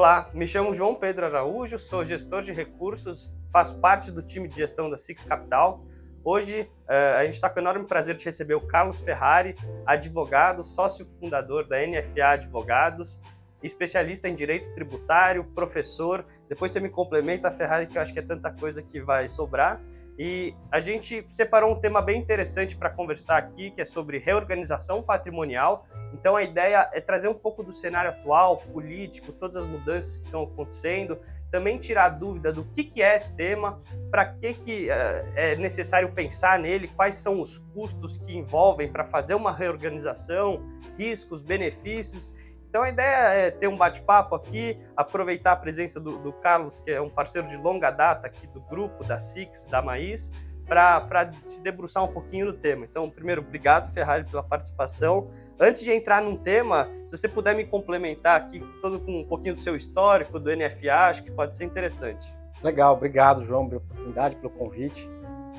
Olá, me chamo João Pedro Araújo, sou gestor de recursos, faço parte do time de gestão da Six Capital. Hoje a gente está com o enorme prazer de receber o Carlos Ferrari, advogado, sócio fundador da NFA Advogados, especialista em direito tributário, professor. Depois você me complementa, Ferrari, que eu acho que é tanta coisa que vai sobrar. E a gente separou um tema bem interessante para conversar aqui, que é sobre reorganização patrimonial. Então a ideia é trazer um pouco do cenário atual, político, todas as mudanças que estão acontecendo, também tirar a dúvida do que é esse tema, para que é necessário pensar nele, quais são os custos que envolvem para fazer uma reorganização, riscos, benefícios. Então a ideia é ter um bate-papo aqui, aproveitar a presença do Carlos, que é um parceiro de longa data aqui do grupo, da Six, da Maís, para se debruçar um pouquinho no tema. Então, primeiro, obrigado, Ferrari, pela participação. Antes de entrar num tema, se você puder me complementar aqui todo com um pouquinho do seu histórico, do NFA, acho que pode ser interessante. Legal, obrigado, João, pela oportunidade, pelo convite.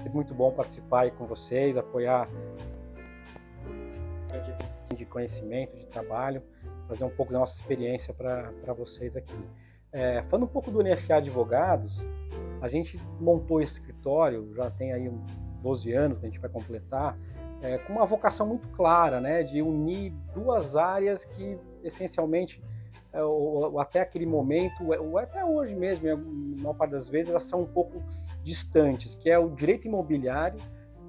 É muito bom participar aí com vocês, apoiar de conhecimento, de trabalho, trazer um pouco da nossa experiência para vocês aqui. Falando um pouco do NFA Advogados, a gente montou esse escritório, já tem aí uns 12 anos que a gente vai completar, com uma vocação muito clara, né, de unir duas áreas que, essencialmente, até aquele momento, ou até hoje mesmo, na maior parte das vezes, elas são um pouco distantes, que é o direito imobiliário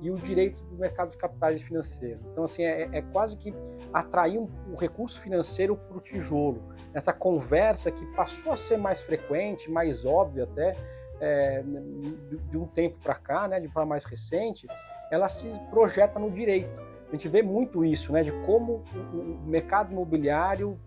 e o direito do mercado de capitais e financeiro. Então, assim, é quase que atrair o recurso financeiro para o tijolo. Essa conversa que passou a ser mais frequente, mais óbvia até, de um tempo para cá, né, de forma mais recente, ela se projeta no direito. A gente vê muito isso, né, de como o mercado imobiliário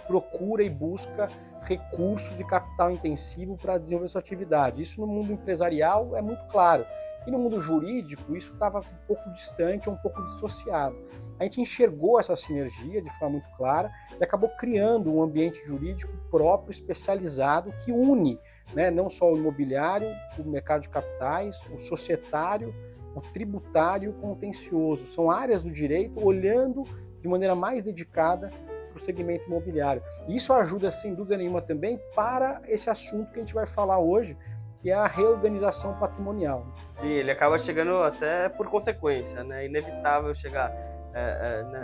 procura e busca recursos de capital intensivo para desenvolver sua atividade. Isso no mundo empresarial é muito claro. E no mundo jurídico, isso estava um pouco distante, um pouco dissociado. A gente enxergou essa sinergia de forma muito clara e acabou criando um ambiente jurídico próprio, especializado, que une, né, não só o imobiliário, o mercado de capitais, o societário, o tributário e o contencioso. São áreas do direito olhando de maneira mais dedicada para o segmento imobiliário. E isso ajuda, sem dúvida nenhuma, também para esse assunto que a gente vai falar hoje, que é a reorganização patrimonial. E ele acaba chegando até por consequência, né? É inevitável chegar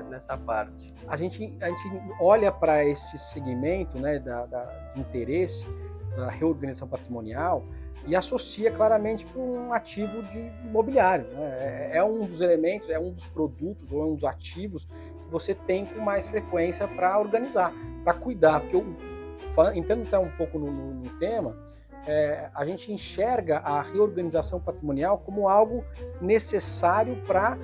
nessa parte. A gente olha para esse segmento, né, de interesse da reorganização patrimonial e associa claramente para um ativo de imobiliário, né? É um dos elementos, é um dos produtos ou é um dos ativos que você tem com mais frequência para organizar, para cuidar. Porque entrando até um pouco no tema, a gente enxerga a reorganização patrimonial como algo necessário para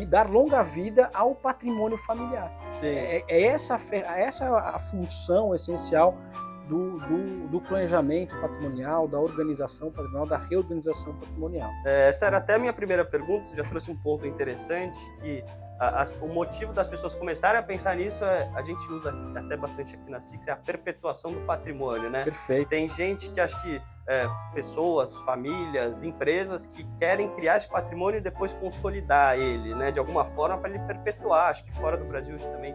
dar longa vida ao patrimônio familiar. Essa a função essencial do planejamento patrimonial, da organização patrimonial, da reorganização patrimonial. Essa era até a minha primeira pergunta, você já trouxe um ponto interessante, que o motivo das pessoas começarem a pensar nisso, a gente usa até bastante aqui na Six, é a perpetuação do patrimônio, né? Perfeito. Tem gente que acha que pessoas, famílias, empresas que querem criar esse patrimônio e depois consolidar ele, né? De alguma forma para ele perpetuar. Acho que fora do Brasil isso também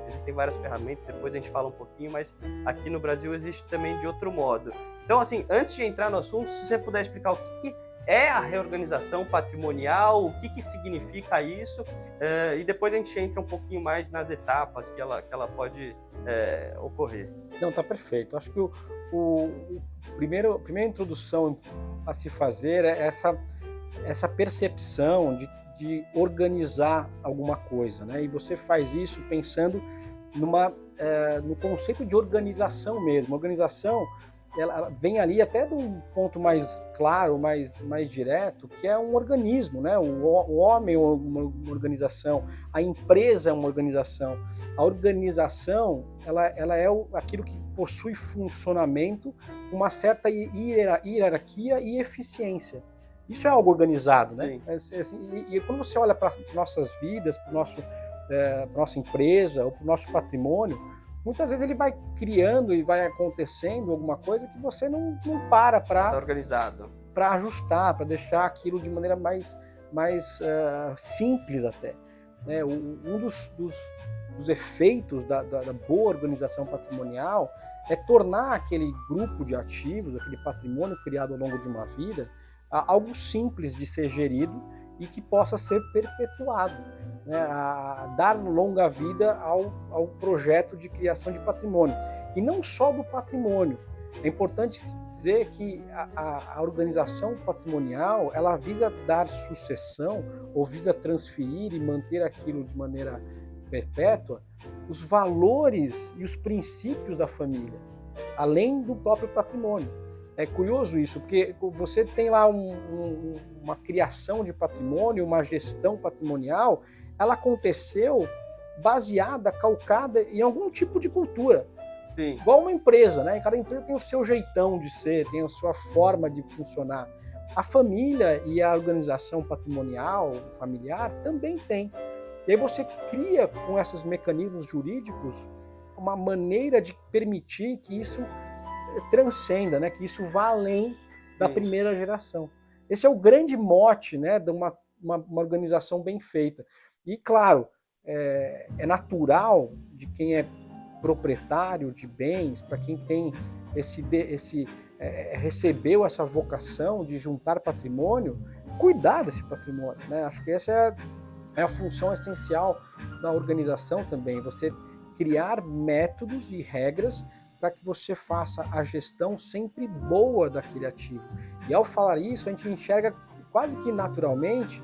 existem várias ferramentas, depois a gente fala um pouquinho, mas aqui no Brasil existe também de outro modo. Então, assim, antes de entrar no assunto, se você puder explicar o que é a reorganização patrimonial, o que significa isso, e depois a gente entra um pouquinho mais nas etapas que ela pode ocorrer. Não, tá perfeito. Acho que a primeira introdução a se fazer é essa percepção de organizar alguma coisa, né? E você faz isso pensando no conceito de organização mesmo. A organização, ela vem ali até de um ponto mais claro, mais direto, que é um organismo, né? O homem é uma organização, a empresa é uma organização. A organização, ela é aquilo que possui funcionamento, uma certa hierarquia e eficiência. Isso é algo organizado, né? E quando você olha para nossas vidas, para nossa empresa ou para o nosso patrimônio, muitas vezes ele vai criando e vai acontecendo alguma coisa que você não para tá organizado, para ajustar, para deixar aquilo de maneira mais simples até, né? Um dos efeitos da boa organização patrimonial é tornar aquele grupo de ativos, aquele patrimônio criado ao longo de uma vida, algo simples de ser gerido e que possa ser perpetuado, né? A dar longa vida ao projeto de criação de patrimônio. E não só do patrimônio. É importante dizer que a organização patrimonial, ela visa dar sucessão ou visa transferir e manter aquilo de maneira perpétua, os valores e os princípios da família, além do próprio patrimônio. É curioso isso, porque você tem lá uma criação de patrimônio, uma gestão patrimonial, ela aconteceu baseada, calcada em algum tipo de cultura. Sim. Igual uma empresa, né? Cada empresa tem o seu jeitão de ser, tem a sua forma de funcionar. A família e a organização patrimonial, familiar, também tem. E aí você cria, com esses mecanismos jurídicos, uma maneira de permitir que isso transcenda, né? Que isso vá além da primeira geração. Esse é o grande mote, né, de uma organização bem feita. E, claro, é natural de quem é proprietário de bens, para quem tem recebeu essa vocação de juntar patrimônio, cuidar desse patrimônio, né? Acho que essa é a função essencial da organização também, você criar métodos e regras para que você faça a gestão sempre boa daquele ativo. E ao falar isso, a gente enxerga quase que naturalmente,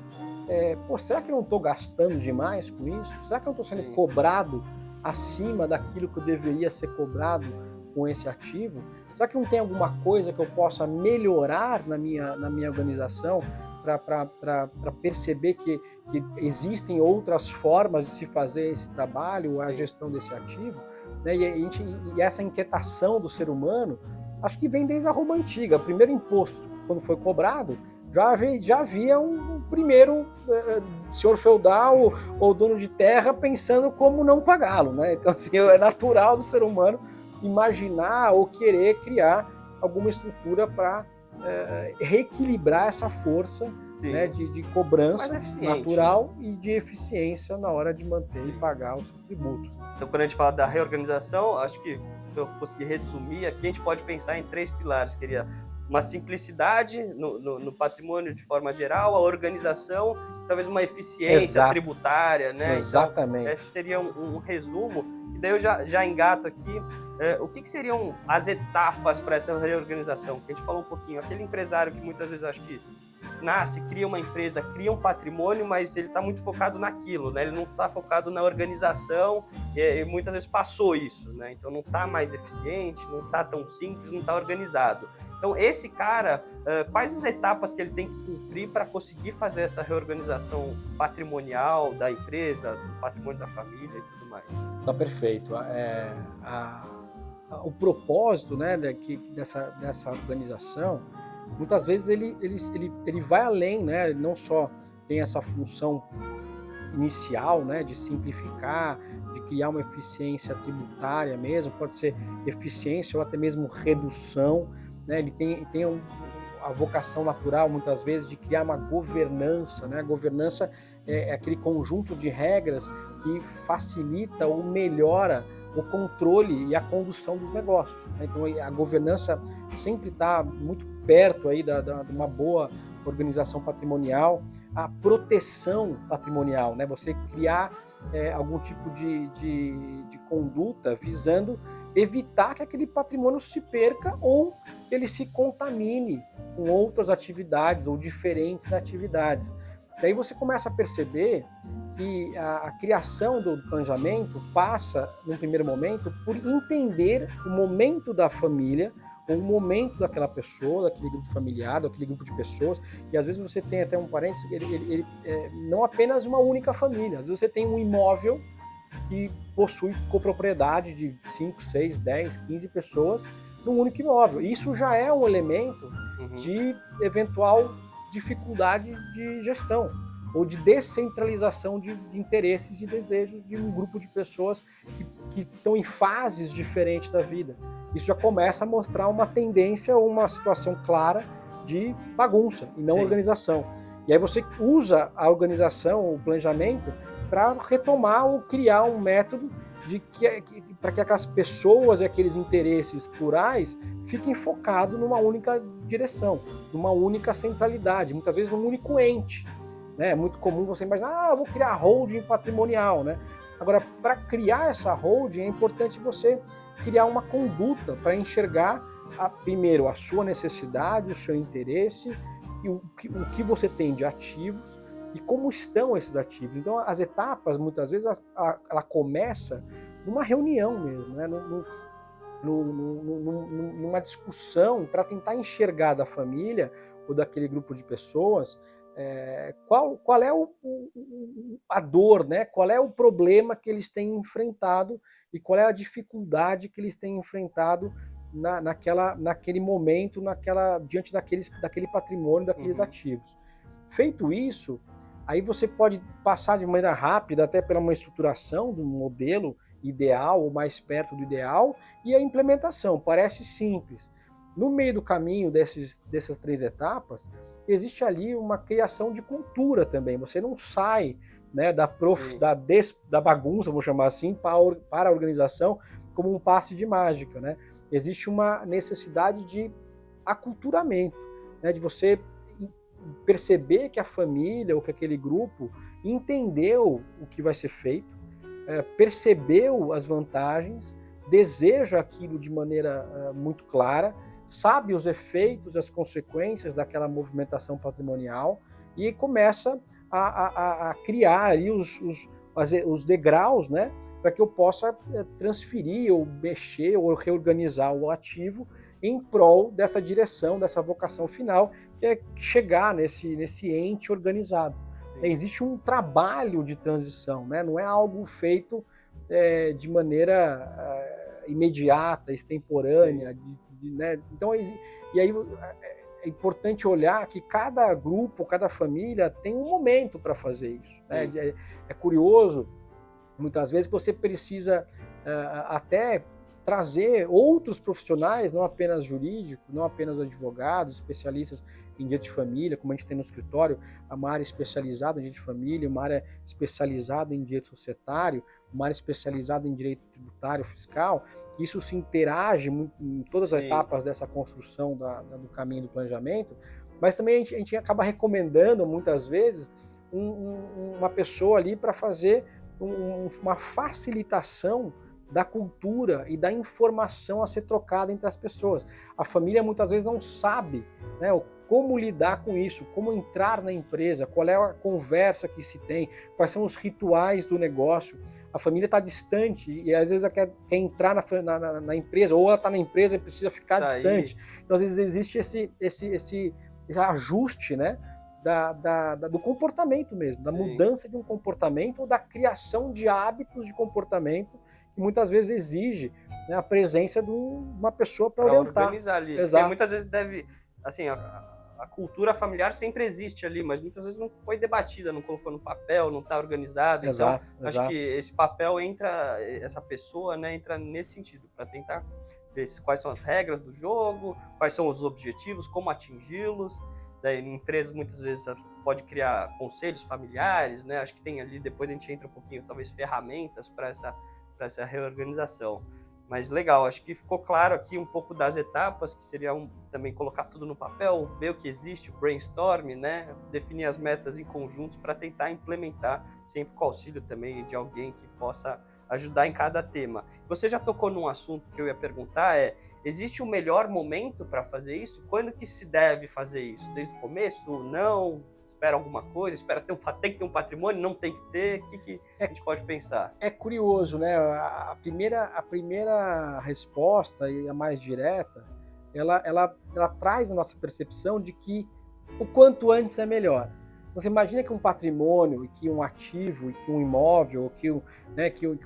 será que eu não estou gastando demais com isso? Será que eu não estou sendo cobrado acima daquilo que eu deveria ser cobrado com esse ativo? Será que não tem alguma coisa que eu possa melhorar na minha organização para perceber que existem outras formas de se fazer esse trabalho, a gestão desse ativo? Né? E essa inquietação do ser humano, acho que vem desde a Roma Antiga. O primeiro imposto, quando foi cobrado, já havia um primeiro senhor feudal ou dono de terra pensando como não pagá-lo, né? Então, assim, é natural do ser humano imaginar ou querer criar alguma estrutura para reequilibrar essa força, né, de cobrança natural e de eficiência na hora de manter e pagar os tributos. Então, quando a gente fala da reorganização, acho que, se eu conseguir resumir, aqui a gente pode pensar em 3 pilares, que seria uma simplicidade no patrimônio de forma geral, a organização, talvez uma eficiência tributária, né? Exatamente. Então, esse seria um resumo. E daí eu já engato aqui. O que seriam as etapas para essa reorganização? Que a gente falou um pouquinho. Aquele empresário que muitas vezes acho que nasce, cria uma empresa, cria um patrimônio, mas ele está muito focado naquilo, né? Ele não está focado na organização e muitas vezes passou isso, né? Então não está mais eficiente, não está tão simples, não está organizado. Então esse cara, quais as etapas que ele tem que cumprir para conseguir fazer essa reorganização patrimonial da empresa, do patrimônio da família e tudo mais? Tá perfeito. O propósito, né, dessa organização, muitas vezes ele vai além, né? Ele não só tem essa função inicial, né, de simplificar, de criar uma eficiência tributária mesmo, pode ser eficiência ou até mesmo redução, né? Ele tem a vocação natural, muitas vezes, de criar uma governança, né? A governança é aquele conjunto de regras que facilita ou melhora o controle e a condução dos negócios, né? Então a governança sempre está muito perto aí de uma boa organização patrimonial, a proteção patrimonial, né? Você criar algum tipo de conduta visando evitar que aquele patrimônio se perca ou que ele se contamine com outras atividades ou diferentes atividades. Daí você começa a perceber que a criação do planejamento passa, num primeiro momento, por entender o momento da família, ou o momento daquela pessoa, daquele grupo familiar, daquele grupo de pessoas, e às vezes você tem até um parênteses, ele não apenas uma única família, às vezes você tem um imóvel que possui copropriedade de 5, 6, 10, 15 pessoas num único imóvel. Isso já é um elemento de eventual dificuldade de gestão ou de descentralização de interesses e desejos de um grupo de pessoas que estão em fases diferentes da vida. Isso já começa a mostrar uma tendência ou uma situação clara de bagunça e não organização. E aí você usa a organização, o planejamento, para retomar ou criar um método para que aquelas pessoas e aqueles interesses plurais fiquem focados numa única direção, numa única centralidade, muitas vezes num único ente. Né? É muito comum você imaginar, eu vou criar holding patrimonial. Né? Agora, para criar essa holding, é importante você criar uma conduta para enxergar, primeiro, a sua necessidade, o seu interesse, e o que você tem de ativos, e como estão esses ativos. Então, as etapas, muitas vezes, ela começa numa reunião mesmo, né? Numa discussão para tentar enxergar da família ou daquele grupo de pessoas qual é a dor, né? Qual é o problema que eles têm enfrentado e qual é a dificuldade que eles têm enfrentado naquele momento, diante daquele patrimônio, daqueles ativos. Feito isso, aí você pode passar de maneira rápida até pela uma estruturação do modelo ideal ou mais perto do ideal e a implementação. Parece simples. No meio do caminho dessas 3 etapas, existe ali uma criação de cultura também. Você não sai, né, da bagunça, vou chamar assim, para a organização como um passe de mágica. Né? Existe uma necessidade de aculturamento, né, de você perceber que a família ou que aquele grupo entendeu o que vai ser feito, percebeu as vantagens, deseja aquilo de maneira muito clara, sabe os efeitos, as consequências daquela movimentação patrimonial e começa a criar ali os degraus, né, para que eu possa transferir ou mexer ou reorganizar o ativo em prol dessa direção, dessa vocação final, que é chegar nesse ente organizado. Existe um trabalho de transição, né? Não é algo feito de maneira imediata, extemporânea. Né? Então, e aí é importante olhar que cada grupo, cada família tem um momento para fazer isso. Né? É curioso, muitas vezes, que você precisa até trazer outros profissionais, não apenas jurídicos, não apenas advogados, especialistas em direito de família, como a gente tem no escritório, uma área especializada em direito de família, uma área especializada em direito societário, uma área especializada em direito tributário, fiscal, que isso se interage em todas as etapas dessa construção do caminho do planejamento, mas também a gente acaba recomendando, muitas vezes, uma pessoa ali para fazer uma facilitação da cultura e da informação a ser trocada entre as pessoas. A família muitas vezes não sabe, né, como lidar com isso, como entrar na empresa, qual é a conversa que se tem, quais são os rituais do negócio. A família está distante e às vezes ela quer entrar na empresa, ou ela está na empresa e precisa ficar distante. Então às vezes existe esse ajuste, né, do comportamento mesmo, da mudança de um comportamento ou da criação de hábitos de comportamento que muitas vezes exige, né, a presença de uma pessoa para orientar. Organizar ali. Exato. Porque muitas vezes assim, a cultura familiar sempre existe ali, mas muitas vezes não foi debatida, não colocou no papel, não está organizado. Então, acho que esse papel essa pessoa, né, entra nesse sentido, para tentar ver quais são as regras do jogo, quais são os objetivos, como atingi-los. Daí, em empresas, muitas vezes, pode criar conselhos familiares, né? Acho que tem ali, depois a gente entra um pouquinho, talvez, ferramentas para essa reorganização. Mas legal, acho que ficou claro aqui um pouco das etapas, que seria também colocar tudo no papel, ver o que existe, o brainstorm, né? Definir as metas em conjunto para tentar implementar, sempre com o auxílio também de alguém que possa ajudar em cada tema. Você já tocou num assunto que eu ia perguntar, existe um melhor momento para fazer isso? Quando que se deve fazer isso? Desde o começo? Não? Espera alguma coisa? Espera tem que ter um patrimônio? Não tem que ter? O que a gente pode pensar? É curioso, né? A primeira resposta, e a mais direta, ela traz a nossa percepção de que o quanto antes é melhor. Você imagina que um patrimônio, e que um ativo, e que um imóvel, que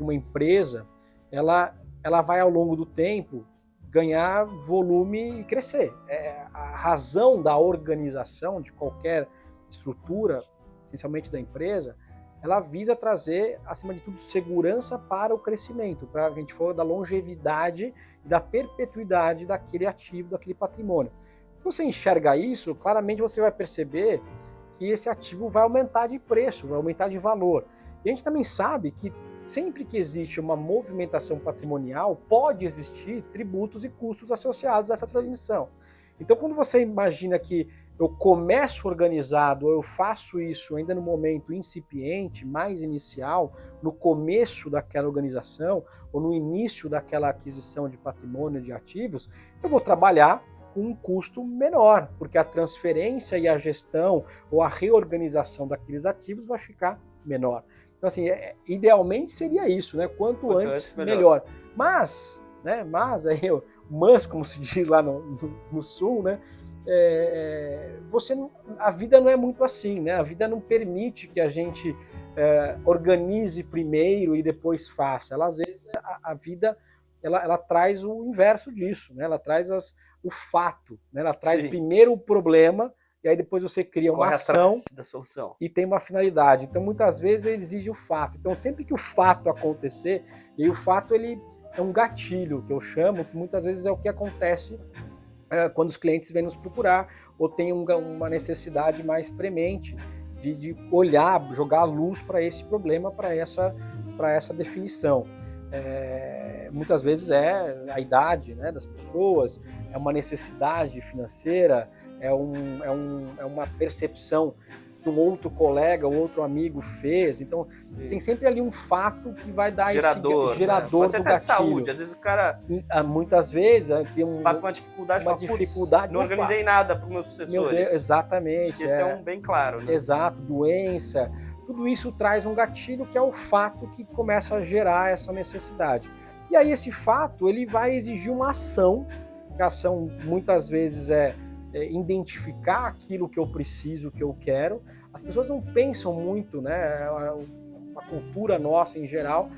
uma empresa, ela vai ao longo do tempo ganhar volume e crescer. A razão da organização de qualquer estrutura, essencialmente da empresa, ela visa trazer, acima de tudo, segurança para o crescimento, para a gente falar da longevidade e da perpetuidade daquele ativo, daquele patrimônio. Se você enxerga isso, claramente você vai perceber que esse ativo vai aumentar de preço, vai aumentar de valor. E a gente também sabe que sempre que existe uma movimentação patrimonial, pode existir tributos e custos associados a essa transmissão. Então, quando você imagina que eu começo organizado, ou eu faço isso ainda no momento incipiente, mais inicial, no começo daquela organização, ou no início daquela aquisição de patrimônio, de ativos, eu vou trabalhar com um custo menor, porque a transferência e a gestão, ou a reorganização daqueles ativos vai ficar menor. Então, assim, idealmente seria isso, né? Quanto antes, melhor. Mas como se diz lá no sul, né? A vida não é muito assim, né? A vida não permite que a gente organize primeiro e depois faça. Às vezes a vida ela traz o inverso disso, né? Ela traz o fato, né? Ela traz primeiro o problema e aí depois você cria uma ação da solução e tem uma finalidade. Então muitas vezes ele exige o fato. Então sempre que o fato acontecer, e o fato ele é um gatilho que eu chamo, que muitas vezes é o que acontece quando os clientes vêm nos procurar ou tem uma necessidade mais premente de olhar, jogar a luz para esse problema, para essa definição. Muitas vezes é a idade, né, das pessoas, é uma necessidade financeira, é uma percepção que um outro colega, um outro amigo fez. Então, tem sempre ali um fato que vai dar esse gerador do gatilho. Saúde. Às vezes o cara... muitas vezes tem passa uma dificuldade, não organizei nada para os meus sucessores. Exatamente. Esse é um bem claro, né? Exato, doença. Tudo isso traz um gatilho que é o fato que começa a gerar essa necessidade. E aí esse fato ele vai exigir uma ação, que a ação muitas vezes é identificar aquilo que eu preciso, que eu quero. As pessoas não pensam muito, né? A cultura nossa em geral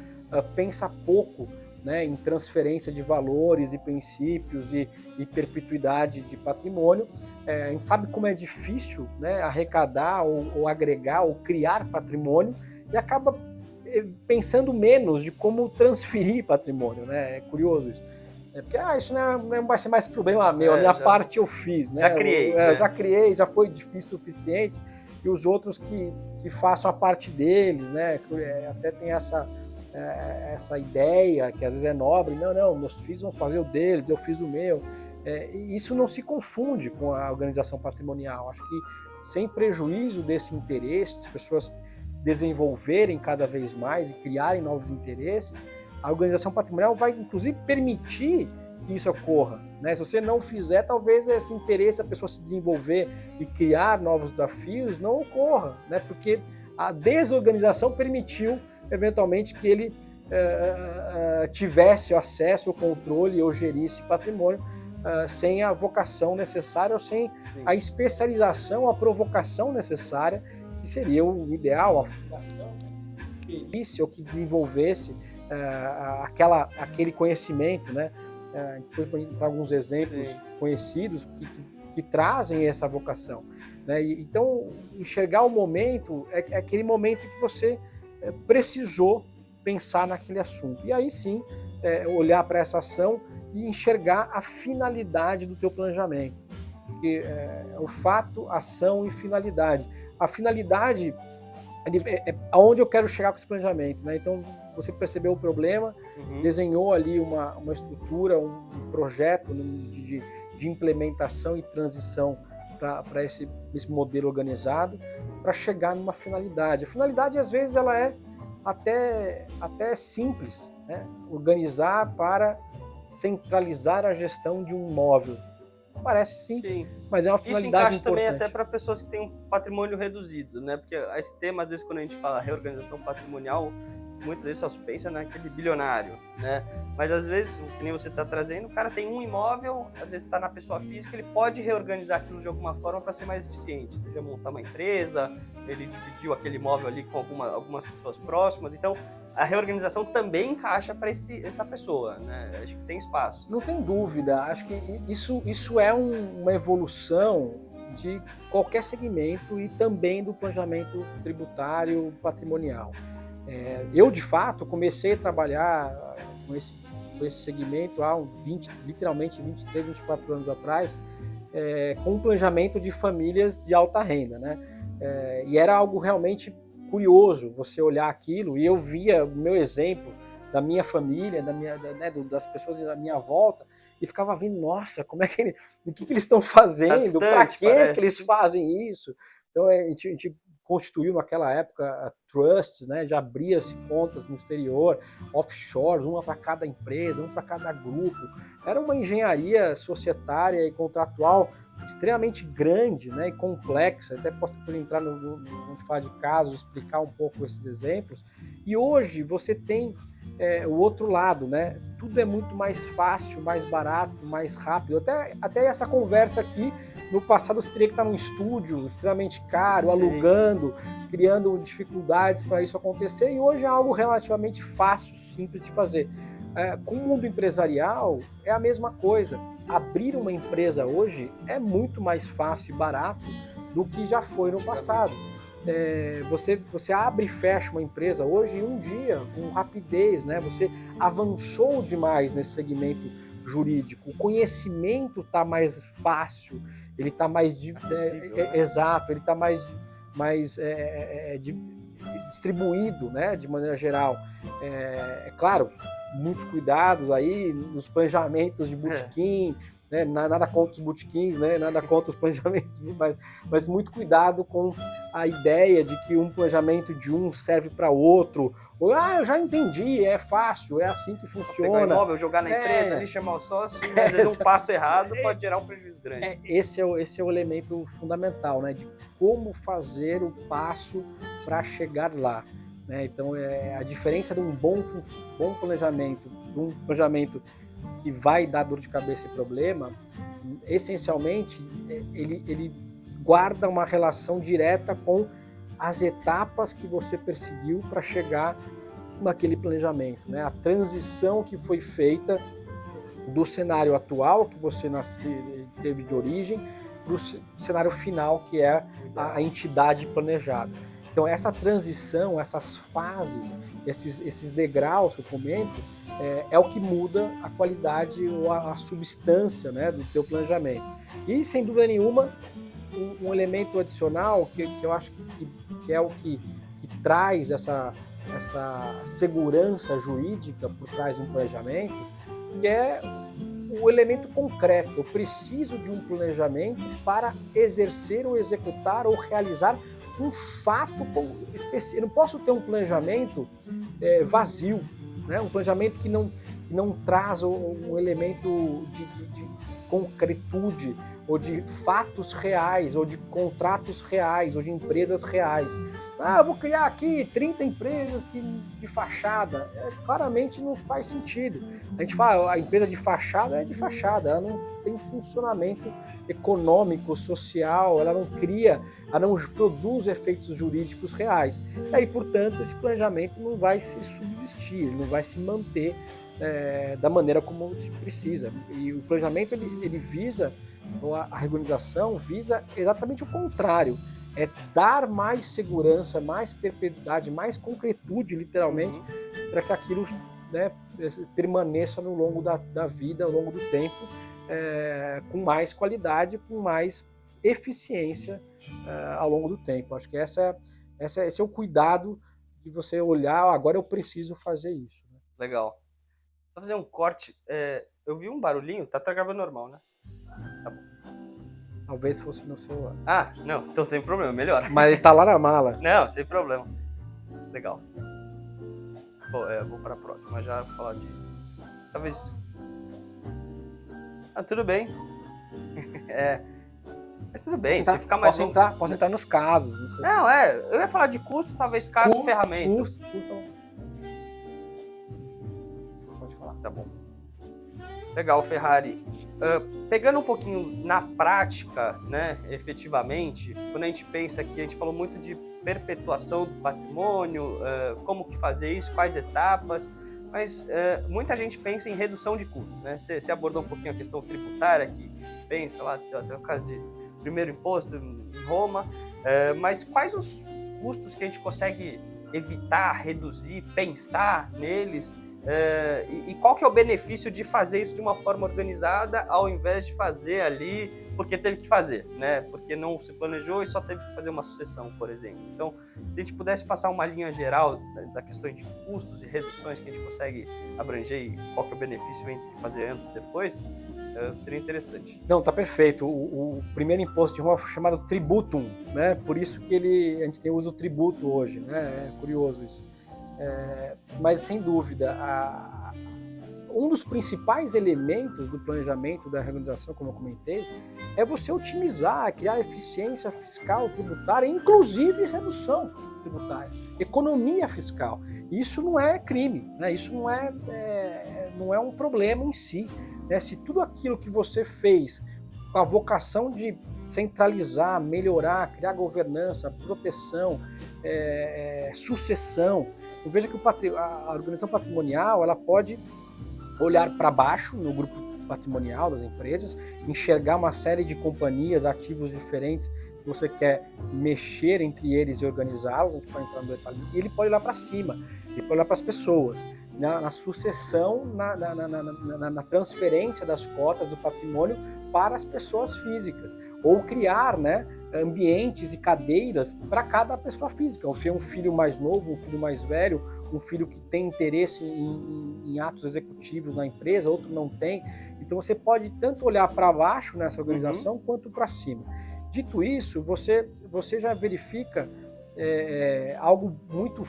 pensa pouco, né, em transferência de valores e princípios e perpetuidade de patrimônio. A gente sabe como é difícil, né, arrecadar ou agregar ou criar patrimônio e acaba pensando menos de como transferir patrimônio, né? É curioso isso. Porque isso não vai ser mais problema meu, a minha parte eu fiz, né? Já criei. Já criei, já foi difícil o suficiente, e os outros que façam a parte deles, né? Até tem essa ideia, que às vezes é nobre, não, meus filhos vão fazer o deles, eu fiz o meu. E isso não se confunde com a organização patrimonial. Acho que sem prejuízo desse interesse, as pessoas desenvolverem cada vez mais e criarem novos interesses, a organização patrimonial vai, inclusive, permitir que isso ocorra, né? Se você não fizer, talvez esse interesse, a pessoa se desenvolver e criar novos desafios, não ocorra, né? Porque a desorganização permitiu, eventualmente, que ele tivesse acesso, o controle ou gerisse patrimônio sem a vocação necessária ou sem a especialização, a provocação necessária, que seria o ideal, a fundação, ou que desenvolvesse aquele conhecimento, né? Depois para alguns exemplos conhecidos que trazem essa vocação, né? Então, enxergar o momento é aquele momento que você precisou pensar naquele assunto. E aí sim, olhar para essa ação e enxergar a finalidade do teu planejamento. Porque o fato, ação e finalidade. A finalidade é aonde eu quero chegar com esse planejamento, né? Então, você percebeu o problema, desenhou ali uma estrutura, um projeto de implementação e transição para esse modelo organizado, para chegar numa finalidade. A finalidade, às vezes, ela é até simples, né? Organizar para centralizar a gestão de um imóvel. Parece simples, mas é uma finalidade importante. Isso encaixa também até para pessoas que têm um patrimônio reduzido, né? Porque esse tema, às vezes, quando a gente fala reorganização patrimonial, muitas vezes só se pensa naquele bilionário, né? Mas às vezes, que nem você está trazendo, o cara tem um imóvel, às vezes está na pessoa física, ele pode reorganizar aquilo de alguma forma para ser mais eficiente. Seja montar uma empresa, ele dividiu aquele imóvel ali com algumas pessoas próximas. Então, a reorganização também encaixa para essa pessoa, né? Acho que tem espaço. Não tem dúvida. Acho que isso é uma evolução de qualquer segmento e também do planejamento tributário patrimonial. Eu, de fato, comecei a trabalhar com esse segmento há literalmente 23, 24 anos atrás, com um planejamento de famílias de alta renda, né? E era algo realmente curioso você olhar aquilo, e eu via o meu exemplo da minha família, das pessoas da minha volta, e ficava vendo, nossa, como é que o que eles estão fazendo, para que eles fazem isso? Então a gente constituiu naquela época a trusts, né, já abria-se contas no exterior, offshores, uma para cada empresa, um para cada grupo. Era uma engenharia societária e contratual extremamente grande, né, e complexa. Até posso entrar no falar de casos, explicar um pouco esses exemplos. E hoje você tem o outro lado, né? Tudo é muito mais fácil, mais barato, mais rápido. Até essa conversa aqui, no passado você teria que estar num estúdio extremamente caro, alugando, criando dificuldades para isso acontecer, e hoje é algo relativamente fácil, simples de fazer. Com o mundo empresarial é a mesma coisa. Abrir uma empresa hoje é muito mais fácil e barato do que já foi no passado. Você abre e fecha uma empresa hoje em um dia, com rapidez, né? Você avançou demais nesse segmento jurídico. O conhecimento está mais fácil, ele está mais exato, ele está mais distribuído, né? De maneira geral. É claro, muitos cuidados aí nos planejamentos de botequim, né? Nada contra os botequins, né? Nada contra os planejamentos, mas muito cuidado com a ideia de que um planejamento de um serve para outro. Ou, eu já entendi, é fácil, é assim que funciona. Pegar o imóvel, jogar na empresa, ali chamar o sócio, e às vezes um passo errado pode gerar um prejuízo grande. Esse é o elemento fundamental, né? De como fazer o passo para chegar lá. Né? Então, a diferença de um bom planejamento, de um planejamento que vai dar dor de cabeça e problema, essencialmente, ele guarda uma relação direta com as etapas que você perseguiu para chegar naquele planejamento, né? A transição que foi feita do cenário atual que você teve de origem para o cenário final, que é a entidade planejada. Então essa transição, essas fases, esses degraus que eu comento, é o que muda a qualidade ou a substância, né, do teu planejamento. E sem dúvida nenhuma, um elemento adicional que eu acho que é o que traz essa segurança jurídica por trás de um planejamento, que é o elemento concreto. Eu preciso de um planejamento para exercer ou executar ou realizar um fato específico. Eu não posso ter um planejamento vazio, né? Um planejamento que não traz um elemento de concretude, ou de fatos reais, ou de contratos reais, ou de empresas reais. Eu vou criar aqui 30 empresas de fachada. Claramente não faz sentido. A gente fala, a empresa de fachada é de fachada, ela não tem funcionamento econômico, social, ela não produz efeitos jurídicos reais. E aí, portanto, esse planejamento não vai se subsistir, não vai se manter da maneira como se precisa. E o planejamento ele visa, ou a regularização visa exatamente o contrário, é dar mais segurança, mais perpetuidade, mais concretude, literalmente, para que aquilo, né, permaneça no longo da vida, ao longo do tempo, com mais qualidade, com mais eficiência ao longo do tempo. Acho que esse é o cuidado de você olhar, agora eu preciso fazer isso. Né? Legal. Vou fazer um corte. Eu vi um barulhinho, tá gravando normal, né? Tá bom. Talvez fosse meu celular. Não, então tem problema, melhor. Mas ele tá lá na mala. Não, sem problema. Legal. Vou para a próxima, já falar de... Talvez... tudo bem. Mas tudo bem, se ficar mais... Posso entrar nos casos. Não sei. Não, eu ia falar de custo, talvez caso, ferramentas. Pode falar. Tá bom. Legal, Ferrari. Pegando um pouquinho na prática, né, efetivamente, quando a gente pensa aqui, a gente falou muito de perpetuação do patrimônio, como que fazer isso, quais etapas, mas muita gente pensa em redução de custos, né? Você abordou um pouquinho a questão tributária, que pensa lá, até o caso de primeiro imposto em Roma, mas quais os custos que a gente consegue evitar, reduzir, pensar neles? E qual que é o benefício de fazer isso de uma forma organizada, ao invés de fazer ali porque teve que fazer, né? Porque não se planejou e só teve que fazer uma sucessão, por exemplo. Então, se a gente pudesse passar uma linha geral da questão de custos e reduções que a gente consegue abranger e qual que é o benefício entre fazer antes e depois, seria interessante. Não, tá perfeito. O primeiro imposto de Roma foi chamado tributum, né? Por isso que a gente usa o tributo hoje, né? É curioso isso. Mas, sem dúvida, um dos principais elementos do planejamento da reorganização, como eu comentei, é você otimizar, criar eficiência fiscal, tributária, inclusive redução tributária, economia fiscal. Isso não é crime, né? Isso não é um problema em si, né? Se tudo aquilo que você fez com a vocação de centralizar, melhorar, criar governança, proteção, sucessão, eu vejo que a organização patrimonial ela pode olhar para baixo no grupo patrimonial das empresas, enxergar uma série de companhias, ativos diferentes que você quer mexer entre eles e organizá-los, a gente pode entrar no detalhe, e ele pode olhar para cima, ele pode olhar para as pessoas, na sucessão, na transferência das cotas do patrimônio para as pessoas físicas, ou criar, né, ambientes e cadeiras para cada pessoa física, um filho mais novo, um filho mais velho, um filho que tem interesse em atos executivos na empresa, outro não tem. Então você pode tanto olhar para baixo nessa organização quanto para cima. Dito isso, você já verifica algo muito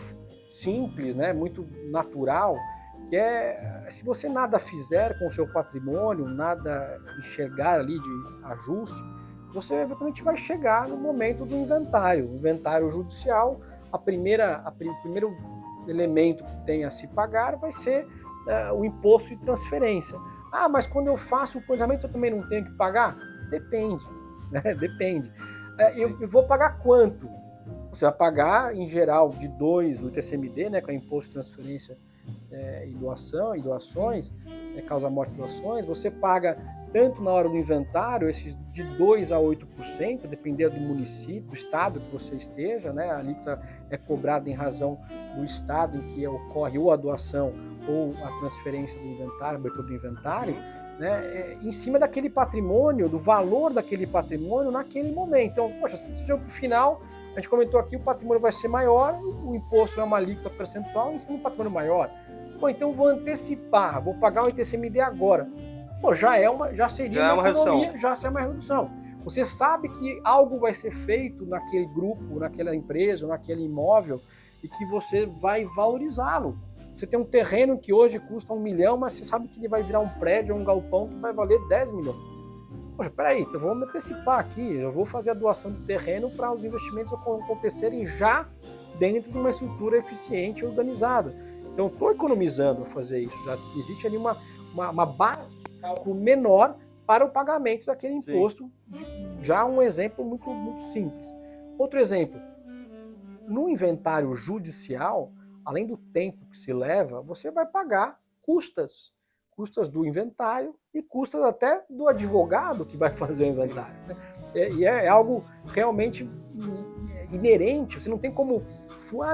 simples, né, muito natural, que se você nada fizer com o seu patrimônio, nada enxergar ali de ajuste, você eventualmente vai chegar no momento do inventário. O inventário judicial, o primeiro elemento que tem a se pagar vai ser o imposto de transferência. Ah, mas quando eu faço o planejamento eu também não tenho que pagar? Depende, né? Depende. Eu vou pagar quanto? Você vai pagar, em geral, de 2 o ITCMD, né, que é o Imposto de Transferência e doações, causa-morte e doações. Você paga tanto na hora do inventário, esses de 2% a 8%, dependendo do município, do estado que você esteja, né? A alíquota é cobrada em razão do estado em que ocorre ou a doação ou a transferência do inventário, abertura do inventário, né? Em cima daquele patrimônio, do valor daquele patrimônio naquele momento. Então, poxa, se chega para o final, a gente comentou aqui, o patrimônio vai ser maior, o imposto é uma alíquota percentual em cima do patrimônio maior. Bom, então vou antecipar, vou pagar o ITCMD agora. Pô, já seria uma economia, redução. já seria uma redução. Você sabe que algo vai ser feito naquele grupo, naquela empresa, naquele imóvel, e que você vai valorizá-lo. Você tem um terreno que hoje custa 1 milhão, mas você sabe que ele vai virar um prédio ou um galpão que vai valer 10 milhões. Poxa, peraí, então vamos me antecipar aqui, eu vou fazer a doação do terreno para os investimentos acontecerem já dentro de uma estrutura eficiente e organizada. Então, estou economizando a fazer isso. Já existe ali uma base de cálculo menor para o pagamento daquele imposto. Sim. Já um exemplo muito, muito simples. Outro exemplo, no inventário judicial, além do tempo que se leva, você vai pagar custas do inventário e custas até do advogado que vai fazer o inventário, né? E é algo realmente inerente, você não tem como...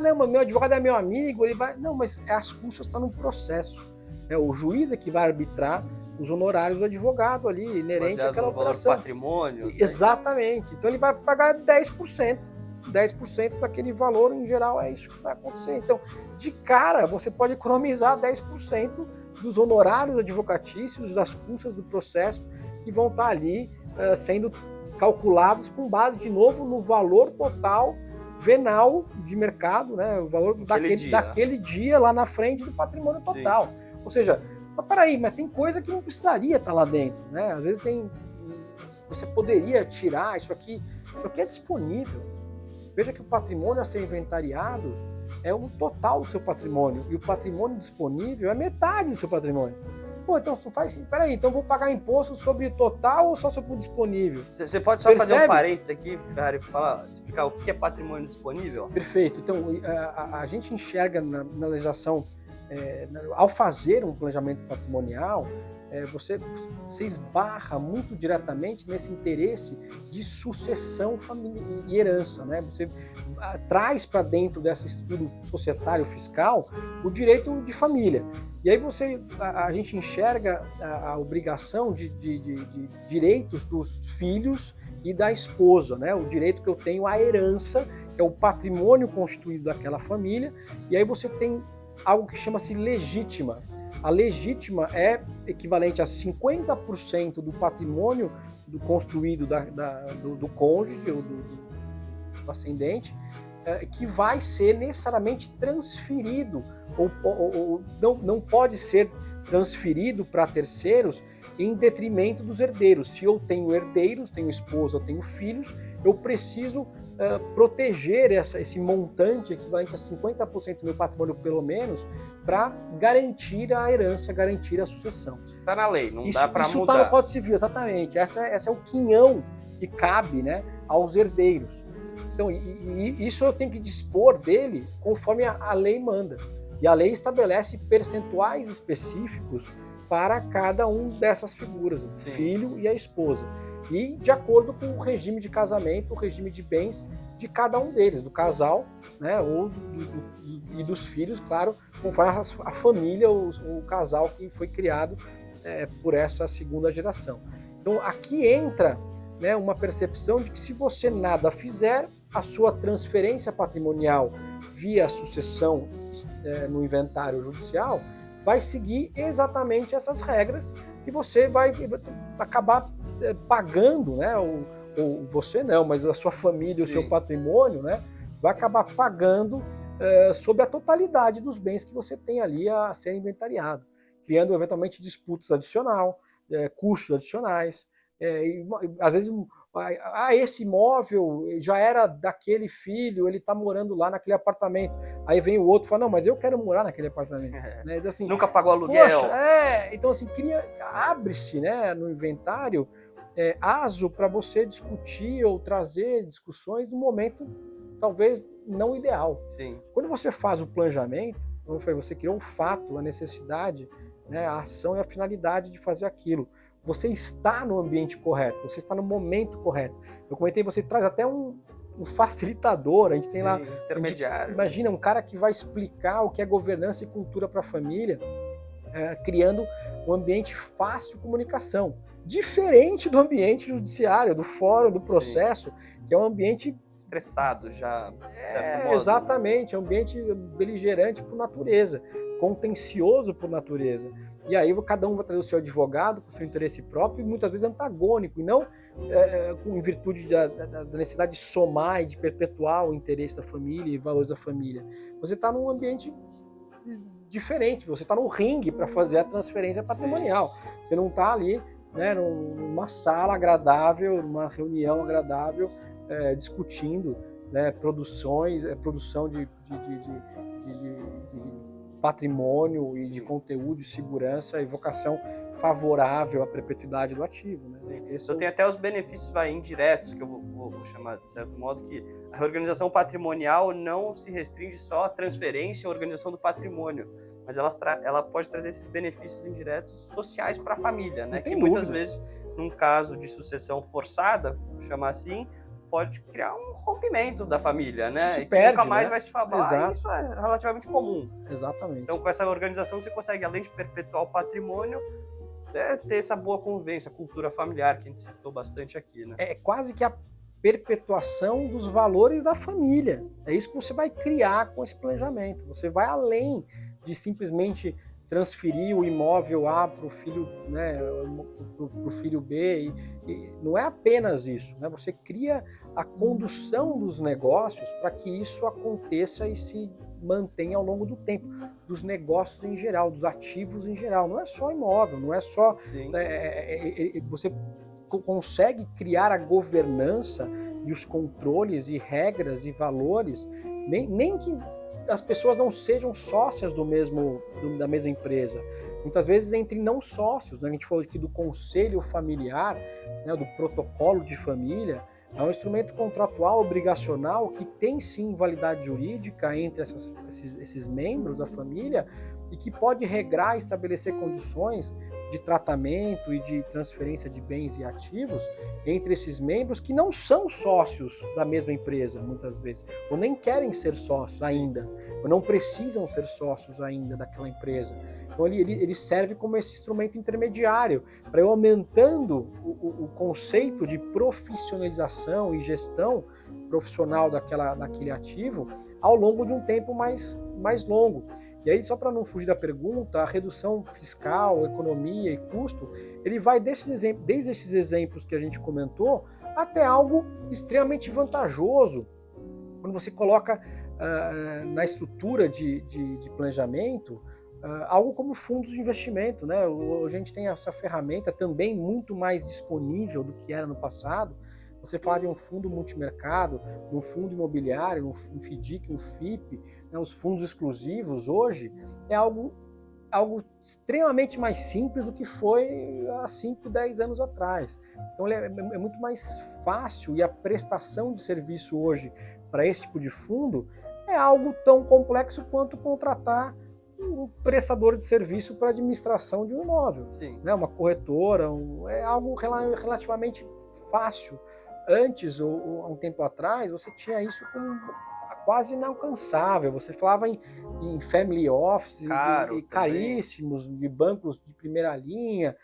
não, meu advogado é meu amigo, ele vai... Não, mas as custas estão no processo. O juiz é que vai arbitrar os honorários do advogado ali, inerente àquela operação. Valor do patrimônio. Exatamente. Então ele vai pagar 10%. 10% daquele valor, em geral, é isso que vai acontecer. Então, de cara, você pode economizar 10% dos honorários advocatícios, das custas do processo, que vão estar ali sendo calculados com base, de novo, no valor total venal de mercado, né? O valor daquele dia lá na frente do patrimônio total. Sim. Ou seja, mas peraí, mas tem coisa que não precisaria estar lá dentro, né? Às vezes você poderia tirar isso aqui é disponível. Veja que o patrimônio a ser inventariado é o total do seu patrimônio, e o patrimônio disponível é metade do seu patrimônio. Pô, então faz assim, peraí, então vou pagar imposto sobre o total ou só sobre o disponível? Você pode só fazer um parênteses aqui, Ferrari, explicar o que é patrimônio disponível? Perfeito. Então, a gente enxerga na legislação, ao fazer um planejamento patrimonial, você esbarra muito diretamente nesse interesse de sucessão e herança, né? Você traz para dentro desse estudo societário fiscal o direito de família. E aí a gente enxerga a obrigação de direitos dos filhos e da esposa, né? O direito que eu tenho à herança, que é o patrimônio constituído daquela família, e aí você tem algo que chama-se legítima. A legítima é equivalente a 50% do patrimônio construído do cônjuge ou do ascendente, que vai ser necessariamente transferido, ou não pode ser transferido para terceiros em detrimento dos herdeiros. Se eu tenho herdeiros, tenho esposa, eu tenho filhos, eu preciso proteger esse montante equivalente a 50% do meu patrimônio, pelo menos, para garantir a herança, garantir a sucessão. Está na lei, não dá para mudar. Isso está no Código Civil, exatamente. Esse é o quinhão que cabe, né, aos herdeiros. Então, isso eu tenho que dispor dele conforme a lei manda. E a lei estabelece percentuais específicos para cada um dessas figuras, o filho e a esposa. E de acordo com o regime de casamento, o regime de bens de cada um deles, do casal, né, e dos filhos, claro, conforme a família, o casal que foi criado por essa segunda geração. Então aqui entra, né, uma percepção de que se você nada fizer, a sua transferência patrimonial via sucessão no inventário judicial vai seguir exatamente essas regras e você vai acabar pagando, né, ou você não, mas a sua família, o seu patrimônio, né, vai acabar pagando sobre a totalidade dos bens que você tem ali a ser inventariado, criando eventualmente disputas adicionais, custos adicionais. E, às vezes, esse imóvel já era daquele filho, ele está morando lá naquele apartamento. Aí vem o outro e fala, não, mas eu quero morar naquele apartamento. Né? Então, assim, nunca pagou aluguel. Poxa, então assim, abre-se, né, no inventário aso para você discutir ou trazer discussões no momento talvez não ideal. Sim. Quando você faz o planejamento, você criou o fato, a necessidade, né, a ação e a finalidade de fazer aquilo. Você está no ambiente correto, você está no momento correto. Eu comentei, você traz até um facilitador, a gente tem lá... intermediário. Imagina um cara que vai explicar o que é governança e cultura para a família, criando um ambiente fácil de comunicação. Diferente do ambiente judiciário, do fórum, do processo, que é um ambiente... estressado já, de certo modo. Exatamente, é um ambiente beligerante por natureza, contencioso por natureza. E aí cada um vai trazer o seu advogado com o seu interesse próprio e muitas vezes antagônico, e não em virtude da necessidade de somar e de perpetuar o interesse da família e valores da família. Você está num ambiente diferente, você está no ringue para fazer a transferência patrimonial. Você não está ali, né, numa sala agradável, numa reunião agradável, discutindo, né, produção de patrimônio e de conteúdo, de segurança e vocação favorável à perpetuidade do ativo. Né? Então tem até os benefícios indiretos, que eu vou chamar de certo modo, que a reorganização patrimonial não se restringe só à transferência ou organização do patrimônio, mas ela pode trazer esses benefícios indiretos sociais para a família, né? Que muitas vezes, num caso de sucessão forçada, vou chamar assim, pode criar um rompimento da família, né? E que nunca mais, né? vai se falar. Isso é relativamente comum. Exatamente. Então, com essa organização, você consegue, além de perpetuar o patrimônio, ter essa boa convivência, cultura familiar, que a gente citou bastante aqui, né? É quase que a perpetuação dos valores da família. É isso que você vai criar com esse planejamento. Você vai além de simplesmente transferir o imóvel A para o filho, né, para o filho B, e não é apenas isso, né? Você cria a condução dos negócios para que isso aconteça e se mantenha ao longo do tempo, dos negócios em geral, dos ativos em geral. Não é só imóvel, não é só... você consegue criar a governança e os controles e regras e valores, nem que as pessoas não sejam sócias da mesma empresa. Muitas vezes entre não sócios, né? A gente falou aqui do conselho familiar, né? Do protocolo de família, é um instrumento contratual obrigacional que tem sim validade jurídica entre esses membros da família e que pode regrar e estabelecer condições de tratamento e de transferência de bens e ativos entre esses membros que não são sócios da mesma empresa, muitas vezes, ou nem querem ser sócios ainda, ou não precisam ser sócios ainda daquela empresa. Então ele serve como esse instrumento intermediário para eu aumentando o conceito de profissionalização e gestão profissional daquele ativo ao longo de um tempo mais longo. E aí, só para não fugir da pergunta, a redução fiscal, economia e custo, ele vai desde esses exemplos que a gente comentou até algo extremamente vantajoso. Quando você coloca na estrutura de planejamento, algo como fundos de investimento, né? Hoje a gente tem essa ferramenta também muito mais disponível do que era no passado. Você fala de um fundo multimercado, um fundo imobiliário, um FDIC, um FIP, né, os fundos exclusivos hoje, é algo extremamente mais simples do que foi há 5, 10 anos atrás. Então é muito mais fácil, e a prestação de serviço hoje para esse tipo de fundo é algo tão complexo quanto contratar um prestador de serviço para administração de um imóvel, né, uma corretora, é algo relativamente fácil. Antes, ou há um tempo atrás, você tinha isso como quase inalcançável. Você falava em family offices caríssimos, de bancos de primeira linha,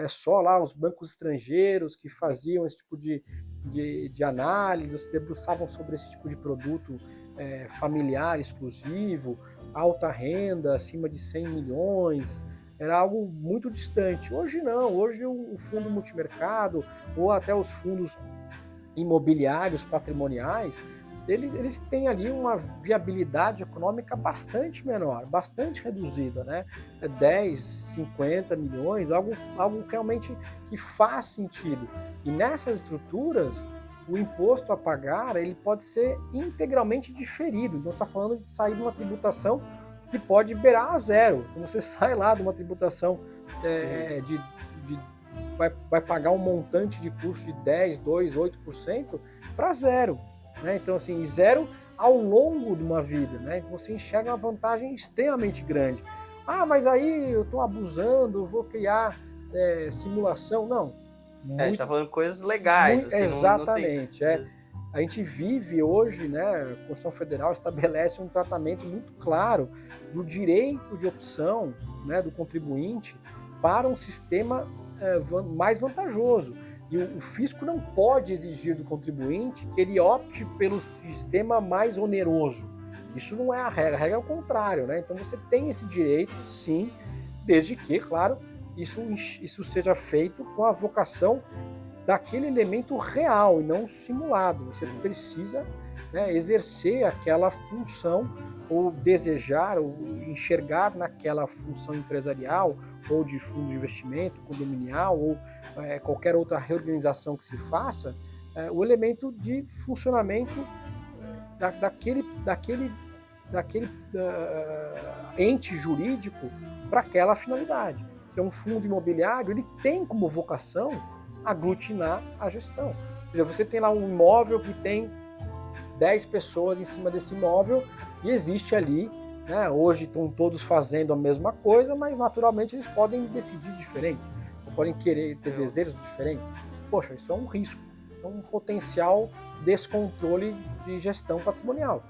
só lá os bancos estrangeiros que faziam esse tipo de análise, se debruçavam sobre esse tipo de produto familiar, exclusivo, alta renda, acima de 100 milhões. Era algo muito distante. Hoje não, hoje o fundo multimercado, ou até os fundos imobiliários patrimoniais, eles têm ali uma viabilidade econômica bastante menor, bastante reduzida, né? 10, 50 milhões, algo realmente que faz sentido. E nessas estruturas, o imposto a pagar ele pode ser integralmente diferido. Então, está falando de sair de uma tributação que pode beirar a zero. Então, você sai lá de uma tributação vai pagar um montante de custo de 10, 2, 8% para zero. Né? Então, assim, zero ao longo de uma vida. Né? Você enxerga uma vantagem extremamente grande. Ah, mas aí eu estou abusando, vou criar simulação. Não. A gente está falando de coisas legais. Assim, exatamente. Não tem... A gente vive hoje, né, a Constituição Federal estabelece um tratamento muito claro do direito de opção, né, do contribuinte para um sistema mais vantajoso. E o fisco não pode exigir do contribuinte que ele opte pelo sistema mais oneroso. Isso não é a regra é o contrário, né? Então você tem esse direito, sim, desde que, claro, isso seja feito com a vocação daquele elemento real e não simulado. Você precisa, né, exercer aquela função, ou desejar, ou enxergar naquela função empresarial, ou de fundo de investimento, condominial, ou qualquer outra reorganização que se faça, o elemento de funcionamento daquele ente jurídico para aquela finalidade. Então, um fundo imobiliário ele tem como vocação aglutinar a gestão. Ou seja, você tem lá um imóvel que tem 10 pessoas em cima desse imóvel e existe ali, né, hoje estão todos fazendo a mesma coisa, mas naturalmente eles podem decidir diferente, ou podem querer ter desejos diferentes. Poxa, isso é um risco, é um potencial descontrole de gestão patrimonial.